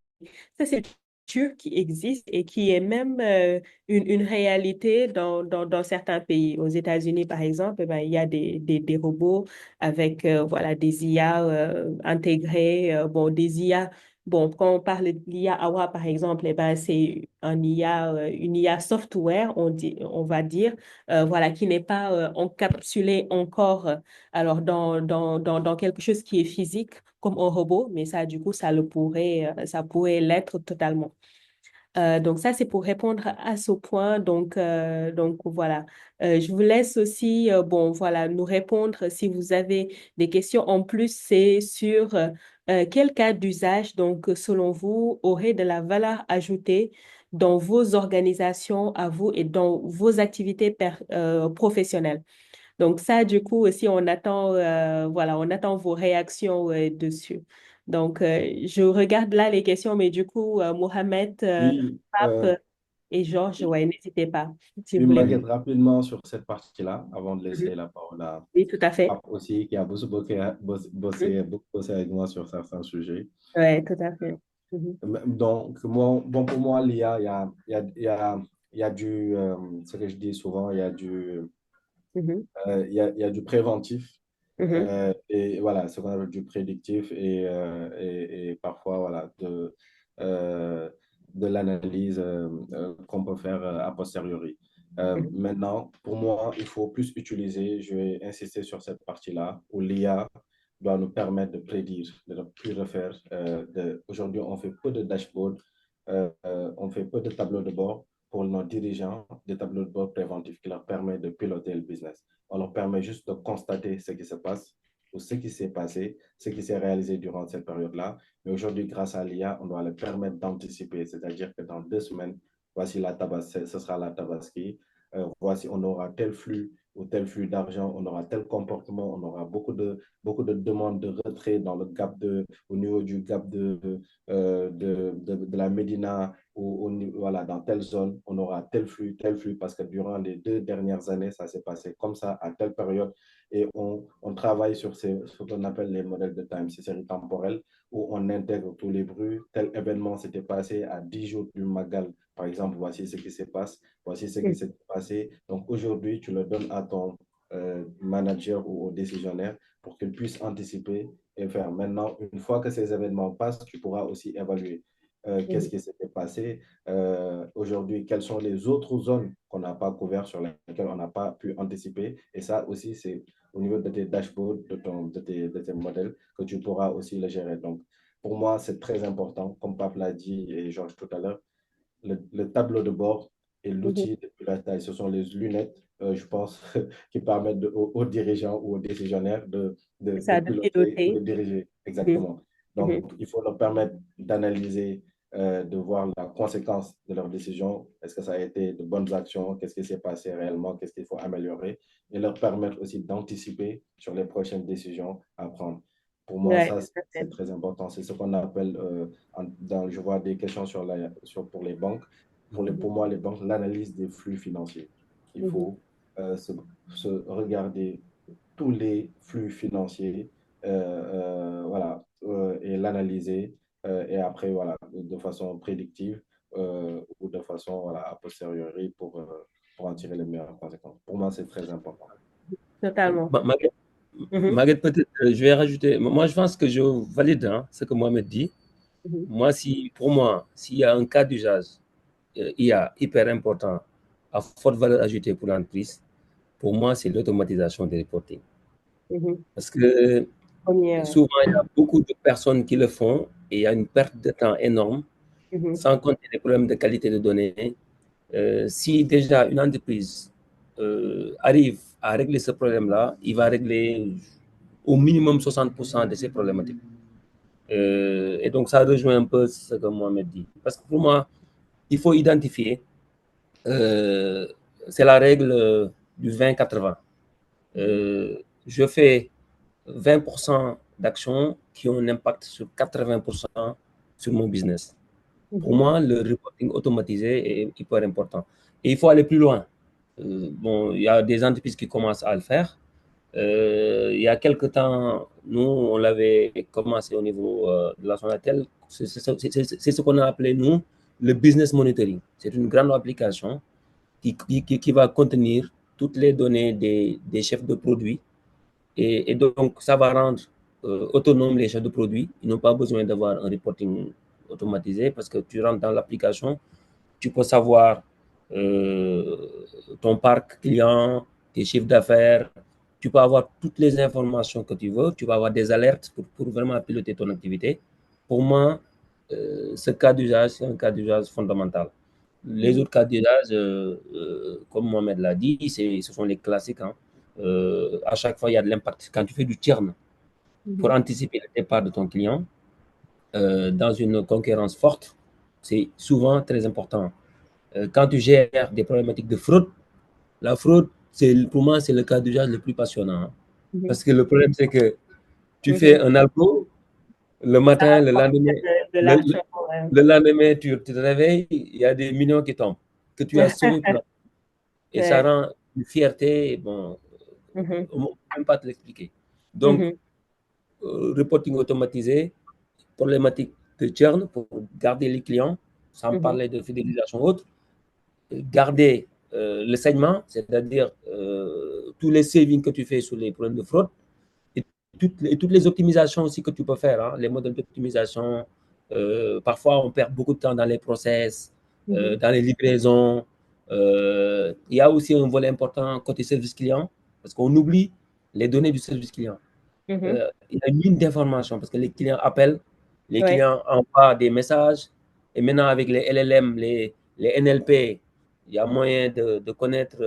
ça, c'est une culture qui existe et qui est même une réalité dans certains pays. Aux États-Unis, par exemple, eh ben, il y a des robots avec voilà, des IA intégrés, bon, des IA. Bon, quand on parle de l'IA AWA, par exemple, eh ben, c'est un IA, une IA software, on va dire, voilà, qui n'est pas encapsulé encore alors dans quelque chose qui est physique comme un robot, mais ça, du coup, ça pourrait l'être totalement. Donc ça, c'est pour répondre à ce point. Donc voilà. Je vous laisse aussi, bon, voilà, nous répondre si vous avez des questions. En plus, c'est sur quel cas d'usage, donc, selon vous, aurait de la valeur ajoutée dans vos organisations à vous et dans vos activités professionnelles. Donc ça, du coup, aussi, voilà, on attend vos réactions dessus. Donc, je regarde là les questions, mais du coup, Mohamed, Oui, Pape et Georges, ouais, n'hésitez pas, si oui, vous voulez. Maguette, rapidement sur cette partie-là, avant de Mhm. laisser la parole à Oui, tout à fait. Pape aussi, qui a Mhm. beaucoup bossé avec moi sur certains sujets. Ouais, tout à fait. Mhm. Donc, bon, pour moi, l'IA, il y a du, ce que je dis souvent, Mhm. il y a du préventif. Mhm. Et voilà, ce qu'on appelle du prédictif et parfois voilà, de l'analyse qu'on peut faire a posteriori. Mhm. Maintenant, pour moi, il faut plus utiliser, je vais insister sur cette partie-là, où l'IA doit nous permettre de prédire, de ne plus refaire. Aujourd'hui, on fait peu de dashboards, on fait peu de tableaux de bord pour nos dirigeants, des tableaux de bord préventifs qui leur permettent de piloter le business. On leur permet juste de constater ce qui se passe ou ce qui s'est passé, ce qui s'est réalisé durant cette période-là. Mais aujourd'hui, grâce à l'IA, on doit leur permettre d'anticiper, c'est-à-dire que dans 2 semaines, voici ce sera la tabaski, voici on aura tel flux ou tel flux d'argent, on aura tel comportement, on aura beaucoup de demandes de retrait dans le gap au niveau du gap de la Médina voilà, dans telle zone, on aura tel flux, parce que durant les 2 dernières années, ça s'est passé comme ça, à telle période. Et on travaille sur ce qu'on appelle les modèles de time, ces séries temporelles, où on intègre tous les bruits. Tel événement s'était passé à 10 jours du Magal. Par exemple, voici ce qui se passe, voici ce qui s'est passé. Donc aujourd'hui, tu le donnes à ton manager ou au décisionnaire pour qu'il puisse anticiper et faire. Maintenant, une fois que ces événements passent, tu pourras aussi évaluer qu'est-ce qui s'était passé aujourd'hui, quelles sont les autres zones qu'on n'a pas couvertes, sur lesquelles on n'a pas pu anticiper. Et ça aussi, c'est au niveau de tes dashboards, de tes modèles, que tu pourras aussi le gérer. Donc, pour moi, c'est très important, comme Pape l'a dit et Georges tout à l'heure, le tableau de bord et l'outil de pilotage. Ce sont les lunettes, je pense, qui permettent aux dirigeants ou aux décisionnaires de Ça, de piloter ou de piloter. diriger. Mhm. Exactement. Mhm. Donc, il faut leur permettre d'analyser, de voir la conséquence de leurs décisions. Est-ce que ça a été de bonnes actions? Qu'est-ce qui s'est passé réellement? Qu'est-ce qu'il faut améliorer? Et leur permettre aussi d'anticiper sur les prochaines décisions à prendre. Pour moi, Ouais, ça, tout à c'est fait. très important. C'est ce qu'on appelle, je vois des questions pour les banques. Pour moi, les banques, l'analyse des flux financiers. Il Mhm. faut se regarder tous les flux financiers, voilà, et l'analyser, et après, voilà, de façon prédictive, ou de façon, voilà, a posteriori pour en tirer les meilleures conséquences. Pour moi, c'est très important. Totalement. Maguette, Mhm. Maguette, peut-être, je vais rajouter. Moi, je pense que je valide ce que Mohamed dit. Mhm. Moi, pour moi, s'il y a un cas d'usage IA hyper important, à forte valeur ajoutée pour l'entreprise, pour moi, c'est l'automatisation des reporting. Mhm. Parce que Première. souvent, il y a beaucoup de personnes qui le font et il y a une perte de temps énorme, Mhm. sans compter les problèmes de qualité de données. Si déjà une entreprise arrive à régler ce problème-là, il va régler au minimum 60% de ces problématiques. Et donc, ça rejoint un peu ce que Mohamed dit. Parce que pour moi, il faut identifier, euh, c'est la règle du 20-80. Je fais 20% d'actions qui ont un impact sur 80% sur mon business. Pour Mhm. moi, le reporting automatisé est hyper important. Et il faut aller plus loin. Bon, il y a des entreprises qui commencent à le faire. Il y a quelques temps, nous, on l'avait commencé au niveau de la Sonatel. C'est ce qu'on a appelé, nous, le business monitoring. C'est une grande application qui va contenir toutes les données des chefs de produits. Et donc, ça va rendre autonomes les chefs de produits. Ils n'ont pas besoin d'avoir un reporting automatisé parce que tu rentres dans l'application, tu peux savoir euh, ton parc client, tes chiffres d'affaires, tu peux avoir toutes les informations que tu veux, tu vas avoir des alertes pour vraiment piloter ton activité. Pour moi, ce cas d'usage, c'est un cas d'usage fondamental. Les Mhm. autres cas d'usage, comme Mohamed l'a dit, ce sont les classiques. À chaque fois, il y a de l'impact. Quand tu fais du churn pour Mhm. anticiper le départ de ton client dans une concurrence forte, c'est souvent très important. Quand tu gères des problématiques de fraude, la fraude, pour moi, c'est le cas d'usage le plus passionnant. Mhm. Parce que le problème, c'est que tu fais Mhm. un algo, le Ça matin, le rapporte lendemain, de l'argent. Ouais. le lendemain, tu te réveilles, il y a des millions qui tombent, que tu as sauvés pour la... Et ça Ouais. rend une fierté, bon, Mhm. on ne peut même pas te l'expliquer. Donc, Mhm. reporting automatisé, problématique de churn pour garder les clients, sans Mhm. parler de fidélisation autre, garder le segment, c'est-à-dire tous les savings que tu fais sur les problèmes de fraude, et toutes les optimisations aussi que tu peux faire, les modèles d'optimisation. Parfois, on perd beaucoup de temps dans les process, Mhm. dans les livraisons. Il y a aussi un volet important côté service client, parce qu'on oublie les données du service client. Mhm. Il y a une mine d'informations, parce que les clients appellent, les Ouais. clients envoient des messages, et maintenant avec les LLM, les NLP, il y a moyen de connaître,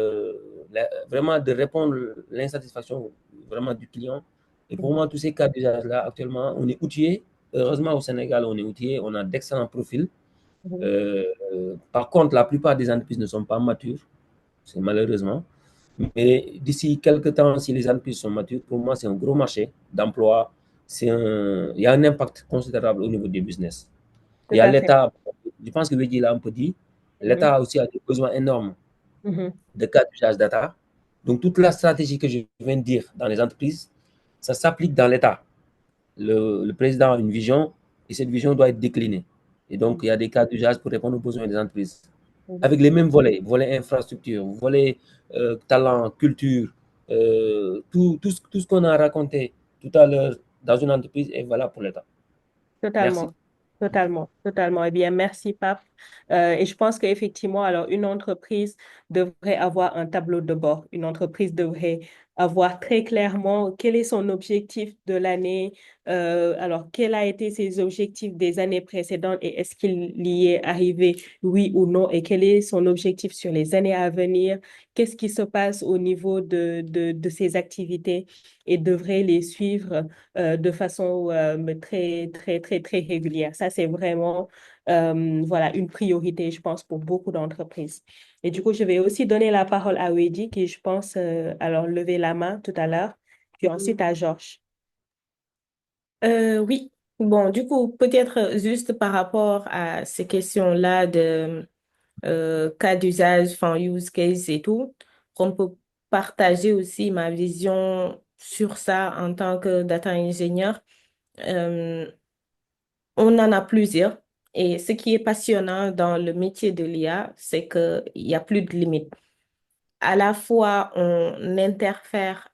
vraiment de répondre à l'insatisfaction vraiment du client. Et pour Mhm. moi, tous ces cas d'usage-là, actuellement, on est outillé. Heureusement, au Sénégal, on est outillé, on a d'excellents profils. Mhm. Par contre, la plupart des entreprises ne sont pas matures, c'est malheureusement. Mais d'ici quelques temps, si les entreprises sont matures, pour moi, c'est un gros marché d'emploi. Il y a un impact considérable au niveau des business. Il Tout y a à fait. l'État je pense que Vedi l'a un peu dit, Mhm, l'État aussi a des besoins énormes mhm. de cas d'usage data. Donc, toute la stratégie que je viens de dire dans les entreprises, ça s'applique dans l'État. Le président a une vision et cette vision doit être déclinée. Et donc, il y a des cas d'usage pour répondre aux besoins des entreprises. Mhm. Avec les mêmes volets, volet infrastructure, volet talent, culture, tout ce qu'on a raconté tout à l'heure dans une entreprise est valable pour l'État. Merci. Totalement, totalement, totalement. Eh bien, merci, Pape. Et je pense qu'effectivement, alors, une entreprise devrait avoir un tableau de bord. Une entreprise devrait avoir très clairement quel est son objectif de l'année, alors, quels a été ses objectifs des années précédentes et est-ce qu'il y est arrivé, oui ou non, et quel est son objectif sur les années à venir, qu'est-ce qui se passe au niveau de ses activités et devrait les suivre de façon très, très, très, très régulière. Ça, c'est vraiment voilà, une priorité, je pense, pour beaucoup d'entreprises. Et du coup, je vais aussi donner la parole à Wedi, qui, je pense, alors, lever la main tout à l'heure, puis ensuite à Georges. Oui, bon, du coup, peut-être juste par rapport à ces questions-là de cas d'usage, enfin, use case et tout, qu'on peut partager aussi ma vision sur ça en tant que data ingénieur. Euh, on en a plusieurs. Et ce qui est passionnant dans le métier de l'IA, c'est qu'il n'y a plus de limites. À la fois, on interfère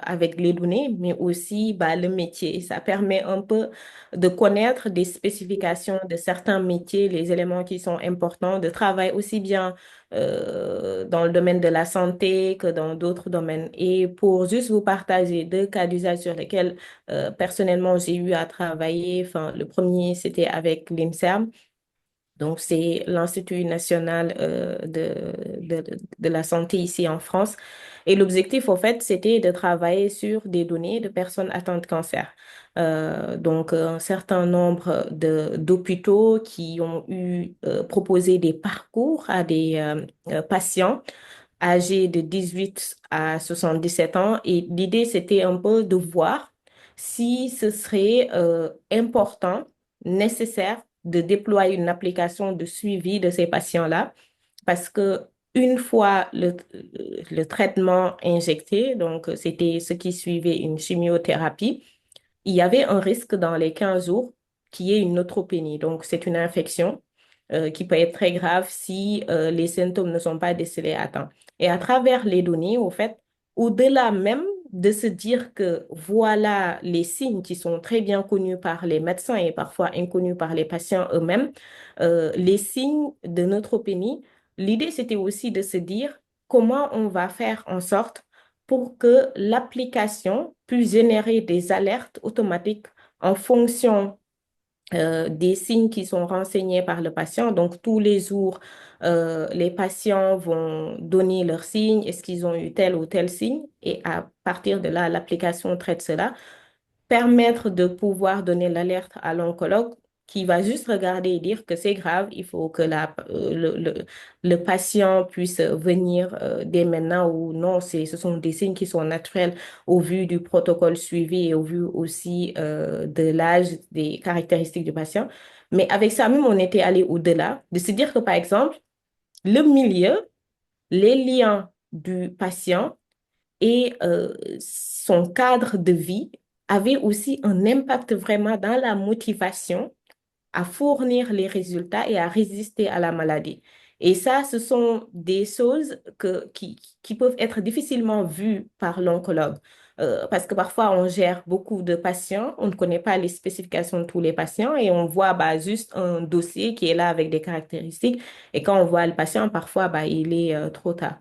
avec les données, mais aussi bah, le métier. Ça permet un peu de connaître des spécifications de certains métiers, les éléments qui sont importants, de travail aussi bien dans le domaine de la santé que dans d'autres domaines. Et pour juste vous partager deux cas d'usage sur lesquels personnellement j'ai eu à travailler, enfin, le premier, c'était avec l'INSERM. Donc, c'est l'Institut national de la santé ici en France. Et l'objectif, au fait, c'était de travailler sur des données de personnes atteintes de cancer. Donc, un certain nombre d'hôpitaux qui ont eu proposé des parcours à des patients âgés de 18 à 77 ans. Et l'idée, c'était un peu de voir si ce serait important, nécessaire de déployer une application de suivi de ces patients-là, parce que une fois le traitement injecté, donc c'était ce qui suivait une chimiothérapie, il y avait un risque dans les 15 jours qui est une neutropénie. Donc, c'est une infection qui peut être très grave si les symptômes ne sont pas décelés à temps. Et à travers les données, au fait, au-delà même de se dire que voilà les signes qui sont très bien connus par les médecins et parfois inconnus par les patients eux-mêmes, les signes de neutropénie, l'idée, c'était aussi de se dire comment on va faire en sorte pour que l'application puisse générer des alertes automatiques en fonction des signes qui sont renseignés par le patient. Donc, tous les jours, les patients vont donner leurs signes, est-ce qu'ils ont eu tel ou tel signe, et à partir de là, l'application traite cela permettre de pouvoir donner l'alerte à l'oncologue qui va juste regarder et dire que c'est grave, il faut que le patient puisse venir dès maintenant ou non, ce sont des signes qui sont naturels au vu du protocole suivi et au vu aussi de l'âge, des caractéristiques du patient. Mais avec ça même, on était allé au-delà de se dire que, par exemple, le milieu, les liens du patient et son cadre de vie avait aussi un impact vraiment dans la motivation à fournir les résultats et à résister à la maladie. Et ça, ce sont des choses qui peuvent être difficilement vues par l'oncologue. Parce que parfois, on gère beaucoup de patients, on ne connaît pas les spécifications de tous les patients et on voit bah, juste un dossier qui est là avec des caractéristiques. Et quand on voit le patient, parfois, bah, il est trop tard.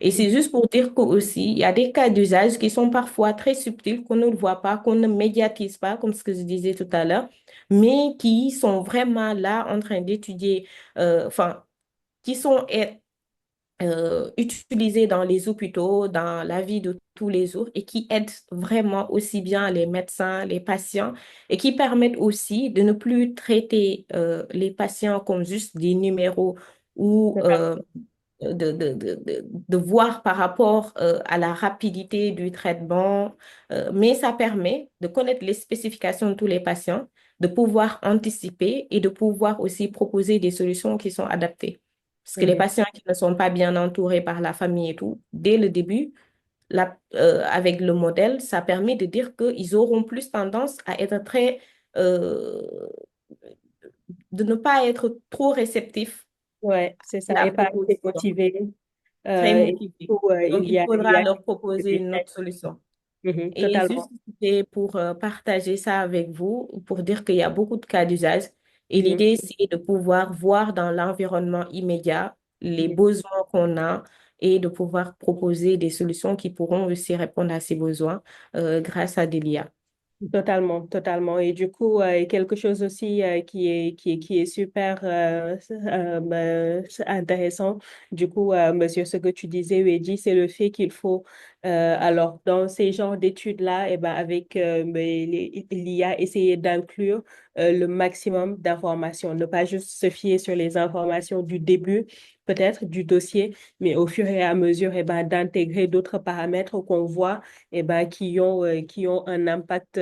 Et c'est juste pour dire qu'aussi, il y a des cas d'usage qui sont parfois très subtils, qu'on ne le voit pas, qu'on ne médiatise pas, comme ce que je disais tout à l'heure, mais qui sont vraiment là en train d'étudier, enfin, qui sont utilisés dans les hôpitaux, dans la vie de tous les jours et qui aident vraiment aussi bien les médecins, les patients et qui permettent aussi de ne plus traiter les patients comme juste des numéros ou de voir par rapport à la rapidité du traitement, mais ça permet de connaître les spécifications de tous les patients, de pouvoir anticiper et de pouvoir aussi proposer des solutions qui sont adaptées. Parce que les Mhm. patients qui ne sont pas bien entourés par la famille et tout, dès le début, avec le modèle, ça permet de dire qu'ils auront plus tendance à être euh, de ne pas être trop réceptifs Ouais, c'est à ça, la et pas assez proposition, motivé. très Et du motivés. coup, Donc, il y faudra a leur quelques proposer une détails. autre solution. Mhm, Et juste totalement. c'était pour partager ça avec vous, pour dire qu'il y a beaucoup de cas d'usage. Et Mhm, l'idée, c'est de pouvoir voir dans l'environnement immédiat les mhm. besoins qu'on a et de pouvoir proposer des solutions qui pourront aussi répondre à ces besoins grâce à des l'IA. Totalement, totalement. Et du coup, quelque chose aussi qui est super intéressant, du coup, monsieur, ce que tu disais, Eddy, c'est le fait qu'il faut, alors, dans ces genres d'études-là, eh ben, avec l'IA, essayer d'inclure le maximum d'informations, ne pas juste se fier sur les informations du début, peut-être, du dossier, mais au fur et à mesure, eh ben, d'intégrer d'autres paramètres qu'on voit eh ben, qui ont un impact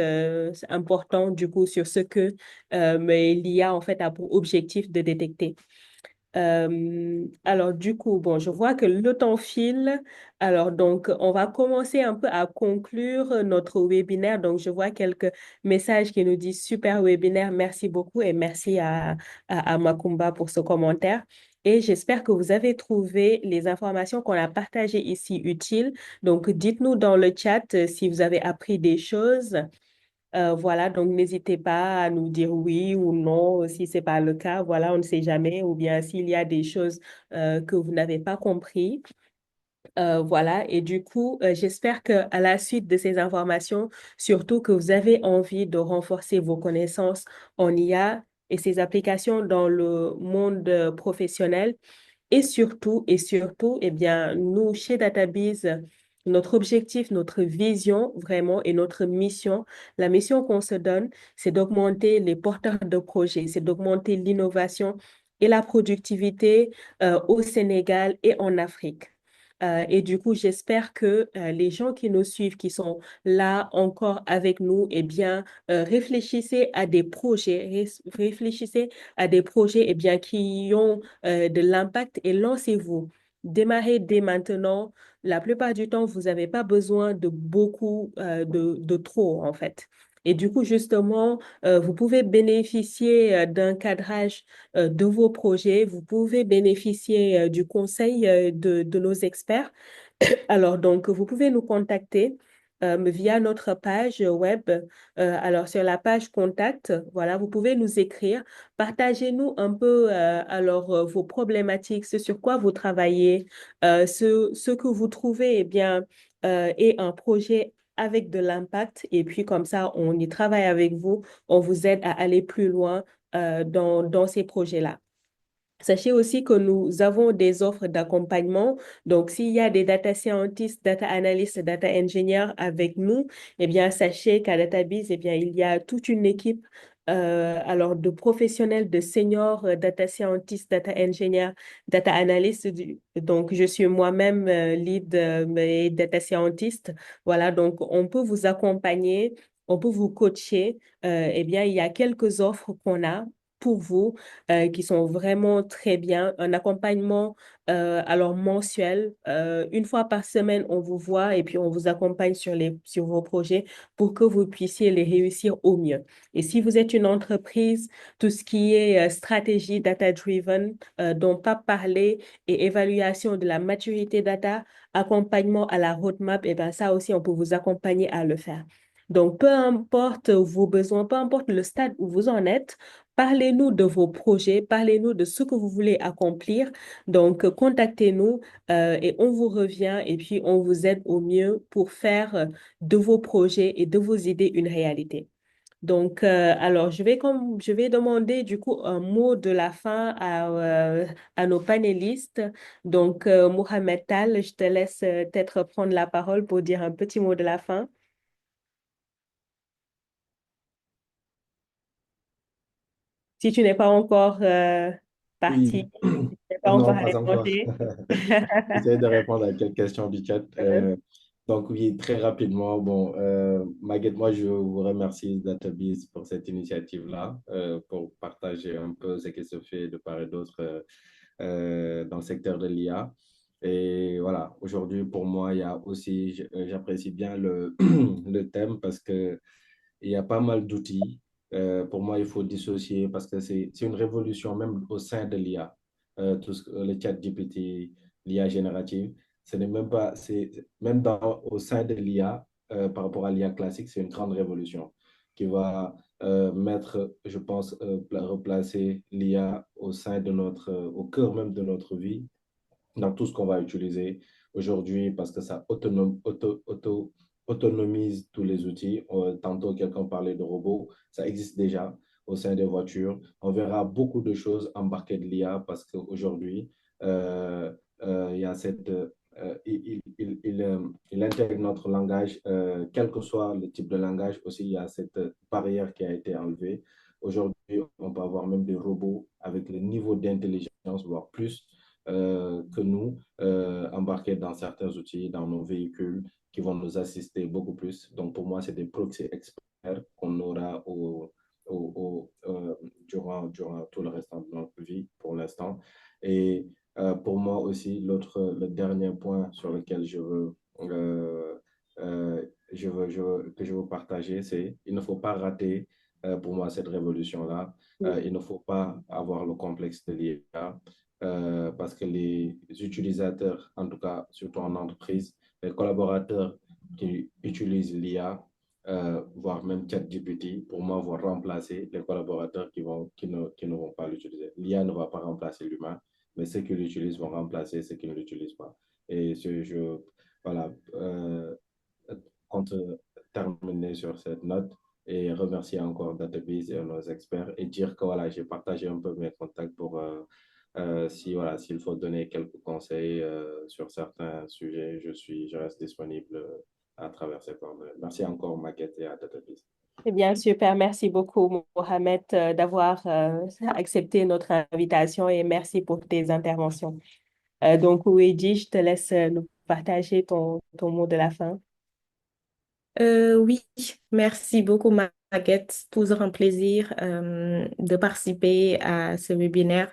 important du coup sur ce que mais l'IA en fait a pour objectif de détecter. Alors, du coup, bon, je vois que le temps file. Alors, donc, on va commencer un peu à conclure notre webinaire. Donc, je vois quelques messages qui nous disent super webinaire. Merci beaucoup et merci à Makumba pour ce commentaire. Et j'espère que vous avez trouvé les informations qu'on a partagées ici utiles. Donc, dites-nous dans le chat si vous avez appris des choses. Voilà, donc n'hésitez pas à nous dire oui ou non si c'est pas le cas. Voilà, on ne sait jamais. Ou bien s'il y a des choses que vous n'avez pas compris. Voilà, et du coup, j'espère que à la suite de ces informations, surtout que vous avez envie de renforcer vos connaissances en IA et ses applications dans le monde professionnel. Et surtout, eh bien, nous, chez DataBiz, notre objectif, notre vision vraiment et notre mission, la mission qu'on se donne, c'est d'augmenter les porteurs de projets, c'est d'augmenter l'innovation et la productivité au Sénégal et en Afrique. Et du coup, j'espère que les gens qui nous suivent, qui sont là encore avec nous, eh bien, réfléchissez à des projets, réfléchissez à des projets eh bien, qui ont de l'impact et lancez-vous. Démarrez dès maintenant. La plupart du temps, vous n'avez pas besoin de beaucoup, de trop, en fait. Et du coup, justement, vous pouvez bénéficier d'un cadrage de vos projets. Vous pouvez bénéficier du conseil de nos experts. Alors, donc, vous pouvez nous contacter via notre page web. Alors, sur la page contact, voilà, vous pouvez nous écrire. Partagez-nous un peu vos problématiques, ce sur quoi vous travaillez, ce que vous trouvez eh bien, est un projet avec de l'impact. Et puis, comme ça, on y travaille avec vous. On vous aide à aller plus loin dans ces projets-là. Sachez aussi que nous avons des offres d'accompagnement. Donc, s'il y a des data scientists, data analysts, data engineers avec nous, eh bien, sachez qu'à DataBiz, eh bien, il y a toute une équipe de professionnels, de seniors, data scientists, data engineers, data analysts. Donc, je suis moi-même lead et data scientist. Voilà, donc on peut vous accompagner, on peut vous coacher. Eh bien, il y a quelques offres qu'on a pour vous qui sont vraiment très bien. Un accompagnement mensuel. Une fois par semaine, on vous voit et puis on vous accompagne sur vos projets pour que vous puissiez les réussir au mieux. Et si vous êtes une entreprise, tout ce qui est stratégie data-driven, dont pas parler et évaluation de la maturité data, accompagnement à la roadmap, et bien ça aussi, on peut vous accompagner à le faire. Donc, peu importe vos besoins, peu importe le stade où vous en êtes, parlez-nous de vos projets, parlez-nous de ce que vous voulez accomplir. Donc, contactez-nous et on vous revient et puis on vous aide au mieux pour faire de vos projets et de vos idées une réalité. Donc, je vais demander du coup un mot de la fin à nos panélistes. Donc, Mohamed Tal, je te laisse peut-être prendre la parole pour dire un petit mot de la fin. Si tu n'es pas encore parti, Oui, si tu n'es pas encore non, allé pas encore. manger. J'essaie de répondre à quelques questions, Bichette. Donc oui, très rapidement, bon, Maguette, moi je vous remercie d'Atabiz pour cette initiative-là, pour partager un peu ce qui se fait de part et d'autre dans le secteur de l'IA. Et voilà, aujourd'hui pour moi, il y a aussi, j'apprécie bien le thème parce que il y a pas mal d'outils. Pour moi, il faut dissocier parce que c'est une révolution même au sein de l'IA. Le chat GPT, l'IA générative, ce n'est même pas, même au sein de l'IA, par rapport à l'IA classique, c'est une grande révolution qui va mettre, je pense, replacer l'IA au sein de au cœur même de notre vie dans tout ce qu'on va utiliser aujourd'hui parce que ça autonomise tous les outils. Tantôt, quelqu'un parlait de robots, ça existe déjà au sein des voitures. On verra beaucoup de choses embarquées de l'IA parce qu'aujourd'hui, il y a il intègre notre langage, quel que soit le type de langage aussi, il y a cette barrière qui a été enlevée. Aujourd'hui, on peut avoir même des robots avec le niveau d'intelligence, voire plus, que nous, embarqués dans certains outils, dans nos véhicules, qui vont nous assister beaucoup plus. Donc, pour moi, c'est des proxys experts qu'on aura durant tout le restant de notre vie, pour l'instant. Et pour moi aussi, le dernier point sur lequel que je veux partager, c'est il ne faut pas rater, pour moi, cette révolution-là. Il ne faut pas avoir le complexe de l'IA parce que les utilisateurs, en tout cas, surtout en entreprise, les collaborateurs qui utilisent l'IA, voire même ChatGPT, pour moi, vont remplacer les collaborateurs qui ne vont pas l'utiliser. L'IA ne va pas remplacer l'humain, mais ceux qui l'utilisent vont remplacer ceux qui ne l'utilisent pas. Et voilà, compte terminer sur cette note et remercier encore Database et nos experts et dire que voilà, j'ai partagé un peu mes contacts pour si voilà, s'il faut donner quelques conseils sur certains sujets, je reste disponible à travers ces coordonnées. Merci encore Maquette et à Database. Eh bien, super. Merci beaucoup, Mohamed, d'avoir accepté notre invitation et merci pour tes interventions. Donc, Ouedi, je te laisse nous partager ton mot de la fin. Oui, merci beaucoup, Maguette. Toujours un plaisir de participer à ce webinaire,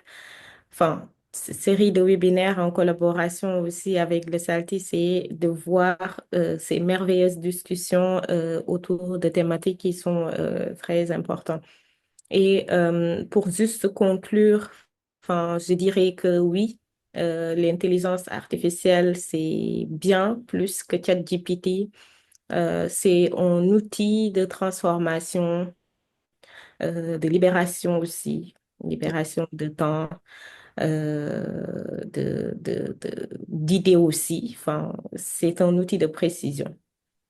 enfin, série de webinaires en collaboration aussi avec le Saltis et de voir ces merveilleuses discussions autour de thématiques qui sont très importantes. Et pour juste conclure, enfin, je dirais que oui, l'intelligence artificielle, c'est bien plus que ChatGPT. C'est un outil de transformation, de libération aussi, libération de temps, d'idées aussi. Enfin, c'est un outil de précision.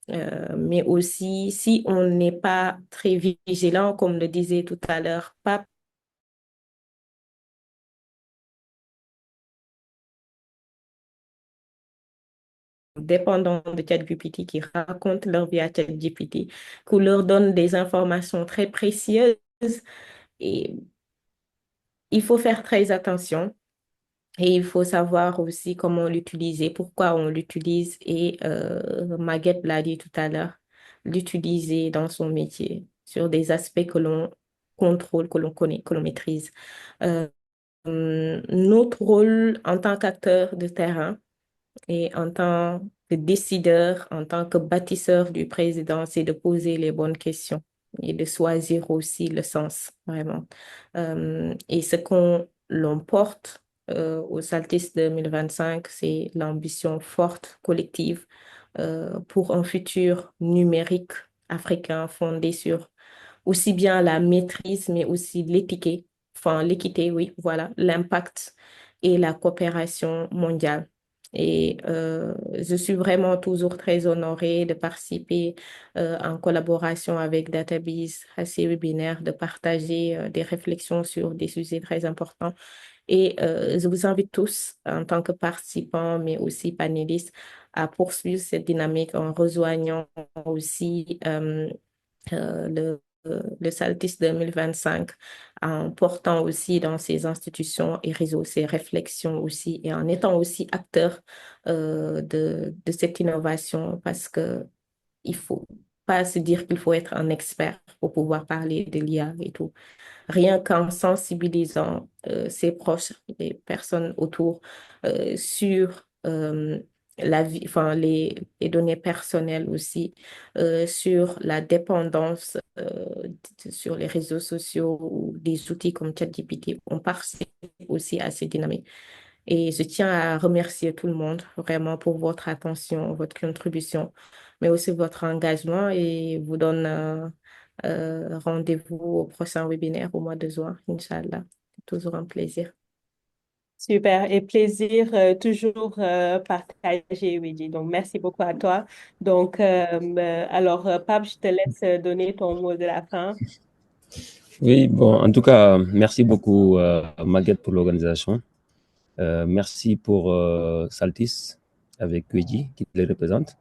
Mais aussi, si on n'est pas très vigilant, comme le disait tout à l'heure, pas dépendant de ChatGPT qui racontent leur vie à ChatGPT, qui leur donne des informations très précieuses et il faut faire très attention et il faut savoir aussi comment l'utiliser, pourquoi on l'utilise et Maguette l'a dit tout à l'heure, l'utiliser dans son métier sur des aspects que l'on contrôle, que l'on connaît, que l'on maîtrise. Euh, Notre rôle en tant qu'acteur de terrain, et en tant que décideur, en tant que bâtisseur du président, c'est de poser les bonnes questions et de choisir aussi le sens, vraiment. Et ce qu'on l'emporte au Saltis 2025, c'est l'ambition forte, collective, pour un futur numérique africain fondé sur aussi bien la maîtrise, mais aussi l'équité, enfin l'équité, oui, voilà, l'impact et la coopération mondiale. Et je suis vraiment toujours très honorée de participer en collaboration avec DataBees à ces webinaires, de partager des réflexions sur des sujets très importants. Et je vous invite tous, en tant que participants, mais aussi panélistes, à poursuivre cette dynamique en rejoignant aussi le le SALTIS 2025 en portant aussi dans ces institutions et réseaux ces réflexions aussi et en étant aussi acteur de cette innovation parce que il faut pas se dire qu'il faut être un expert pour pouvoir parler de l'IA et tout. Rien qu'en sensibilisant ses proches, les personnes autour sur la vie, enfin les données personnelles aussi, sur la dépendance sur les réseaux sociaux ou des outils comme ChatGPT, on participe aussi à ces dynamiques. Et je tiens à remercier tout le monde vraiment pour votre attention, votre contribution, mais aussi votre engagement et vous donne rendez-vous au prochain webinaire au mois de juin, Inch'Allah. C'est toujours un plaisir. Super. Et plaisir toujours partagé, Luigi. Donc, merci beaucoup à toi. Donc, alors, Pape, je te laisse donner ton mot de la fin. Oui, bon, en tout cas, merci beaucoup, Maguette, pour l'organisation. Merci pour Saltis avec Luigi qui les représente.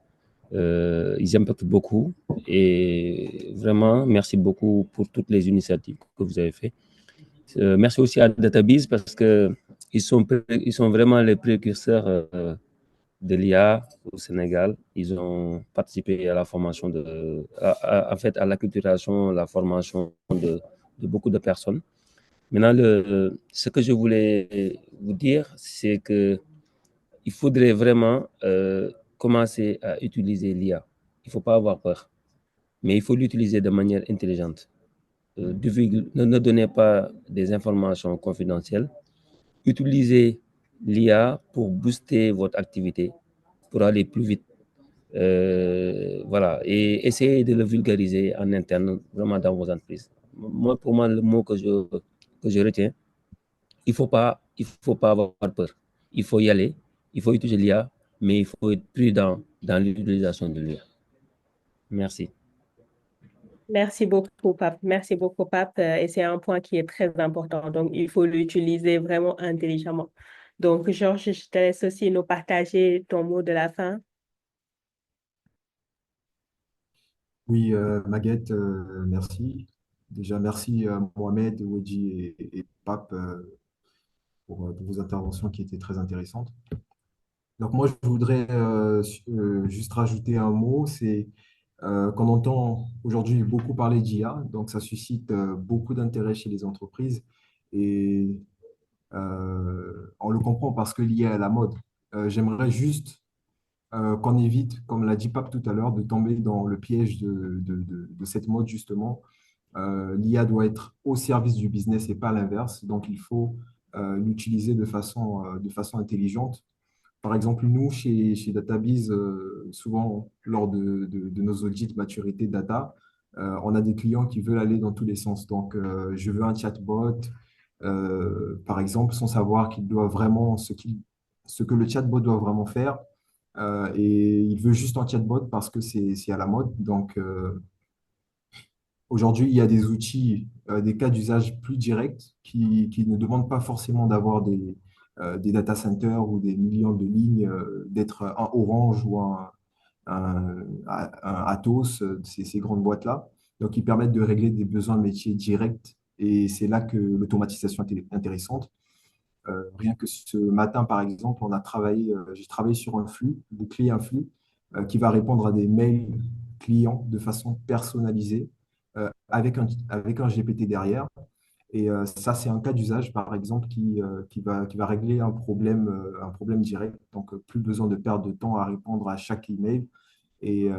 Ils impactent beaucoup et vraiment, merci beaucoup pour toutes les initiatives que vous avez faites. Merci aussi à DataBiz parce que ils sont vraiment les précurseurs de l'IA au Sénégal. Ils ont participé à la formation en fait, à l'acculturation, la formation de beaucoup de personnes. Maintenant, ce que je voulais vous dire, c'est que il faudrait vraiment commencer à utiliser l'IA. Il ne faut pas avoir peur, mais il faut l'utiliser de manière intelligente. Ne donnez pas des informations confidentielles. Utilisez l'IA pour booster votre activité, pour aller plus vite. Voilà, et essayez de le vulgariser en interne, vraiment dans vos entreprises. Moi, pour moi, le mot que je retiens, il faut pas avoir peur. Il faut y aller, il faut utiliser l'IA, mais il faut être prudent dans l'utilisation de l'IA. Merci. Merci beaucoup, Pape. Merci beaucoup, Pape. Et c'est un point qui est très important. Donc, il faut l'utiliser vraiment intelligemment. Donc, Georges, je te laisse aussi nous partager ton mot de la fin. Oui, Maguette, merci. Déjà, merci à Mohamed, Wedji et Pape pour vos interventions qui étaient très intéressantes. Donc moi, je voudrais juste rajouter un mot, c'est qu'on entend aujourd'hui beaucoup parler d'IA, donc ça suscite beaucoup d'intérêt chez les entreprises et on le comprend parce que l'IA est à la mode. J'aimerais juste qu'on évite, comme l'a dit Pape tout à l'heure, de tomber dans le piège de cette mode justement. L'IA doit être au service du business et pas l'inverse, donc il faut l'utiliser de façon intelligente. Par exemple, nous, chez DataBiz, souvent, lors de nos audits maturité data, on a des clients qui veulent aller dans tous les sens. Donc, je veux un chatbot, par exemple, sans savoir qu'il doit vraiment, ce que le chatbot doit vraiment faire. Et il veut juste un chatbot parce que c'est à la mode. Donc, aujourd'hui, il y a des outils, des cas d'usage plus directs qui ne demandent pas forcément d'avoir des data centers ou des millions de lignes, d'être un Orange ou un Atos, ces grandes boîtes-là. Donc, ils permettent de régler des besoins métiers directs et c'est là que l'automatisation est intéressante. Rien que ce matin, par exemple, j'ai travaillé sur un flux, boucler un flux qui va répondre à des mails clients de façon personnalisée avec un GPT derrière. Et ça, c'est un cas d'usage, par exemple, qui va régler un problème direct. Donc, plus besoin de perdre de temps à répondre à chaque email et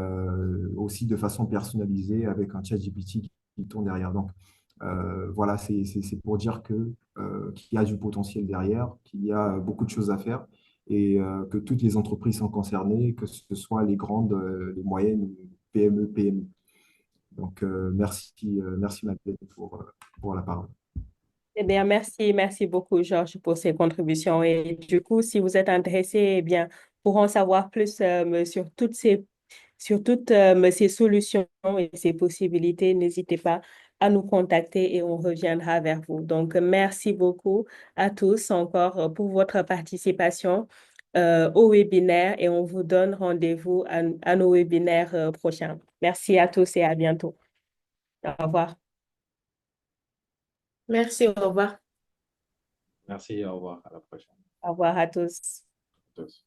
aussi de façon personnalisée avec un chat GPT qui tourne derrière. Donc, voilà, c'est pour dire qu'il y a du potentiel derrière, qu'il y a beaucoup de choses à faire et que toutes les entreprises sont concernées, que ce soit les grandes, les moyennes, PME, PMI. Donc, merci Madeleine pour la parole. Eh bien, merci beaucoup, Georges, pour ces contributions. Et du coup, si vous êtes intéressé, eh bien, pour en savoir plus sur toutes ces solutions et ces possibilités, n'hésitez pas à nous contacter et on reviendra vers vous. Donc, merci beaucoup à tous encore pour votre participation au webinaire et on vous donne rendez-vous à nos webinaires prochains. Merci à tous et à bientôt. Au revoir. Merci, au revoir. Merci, au revoir, à la prochaine. Au revoir à tous. À tous.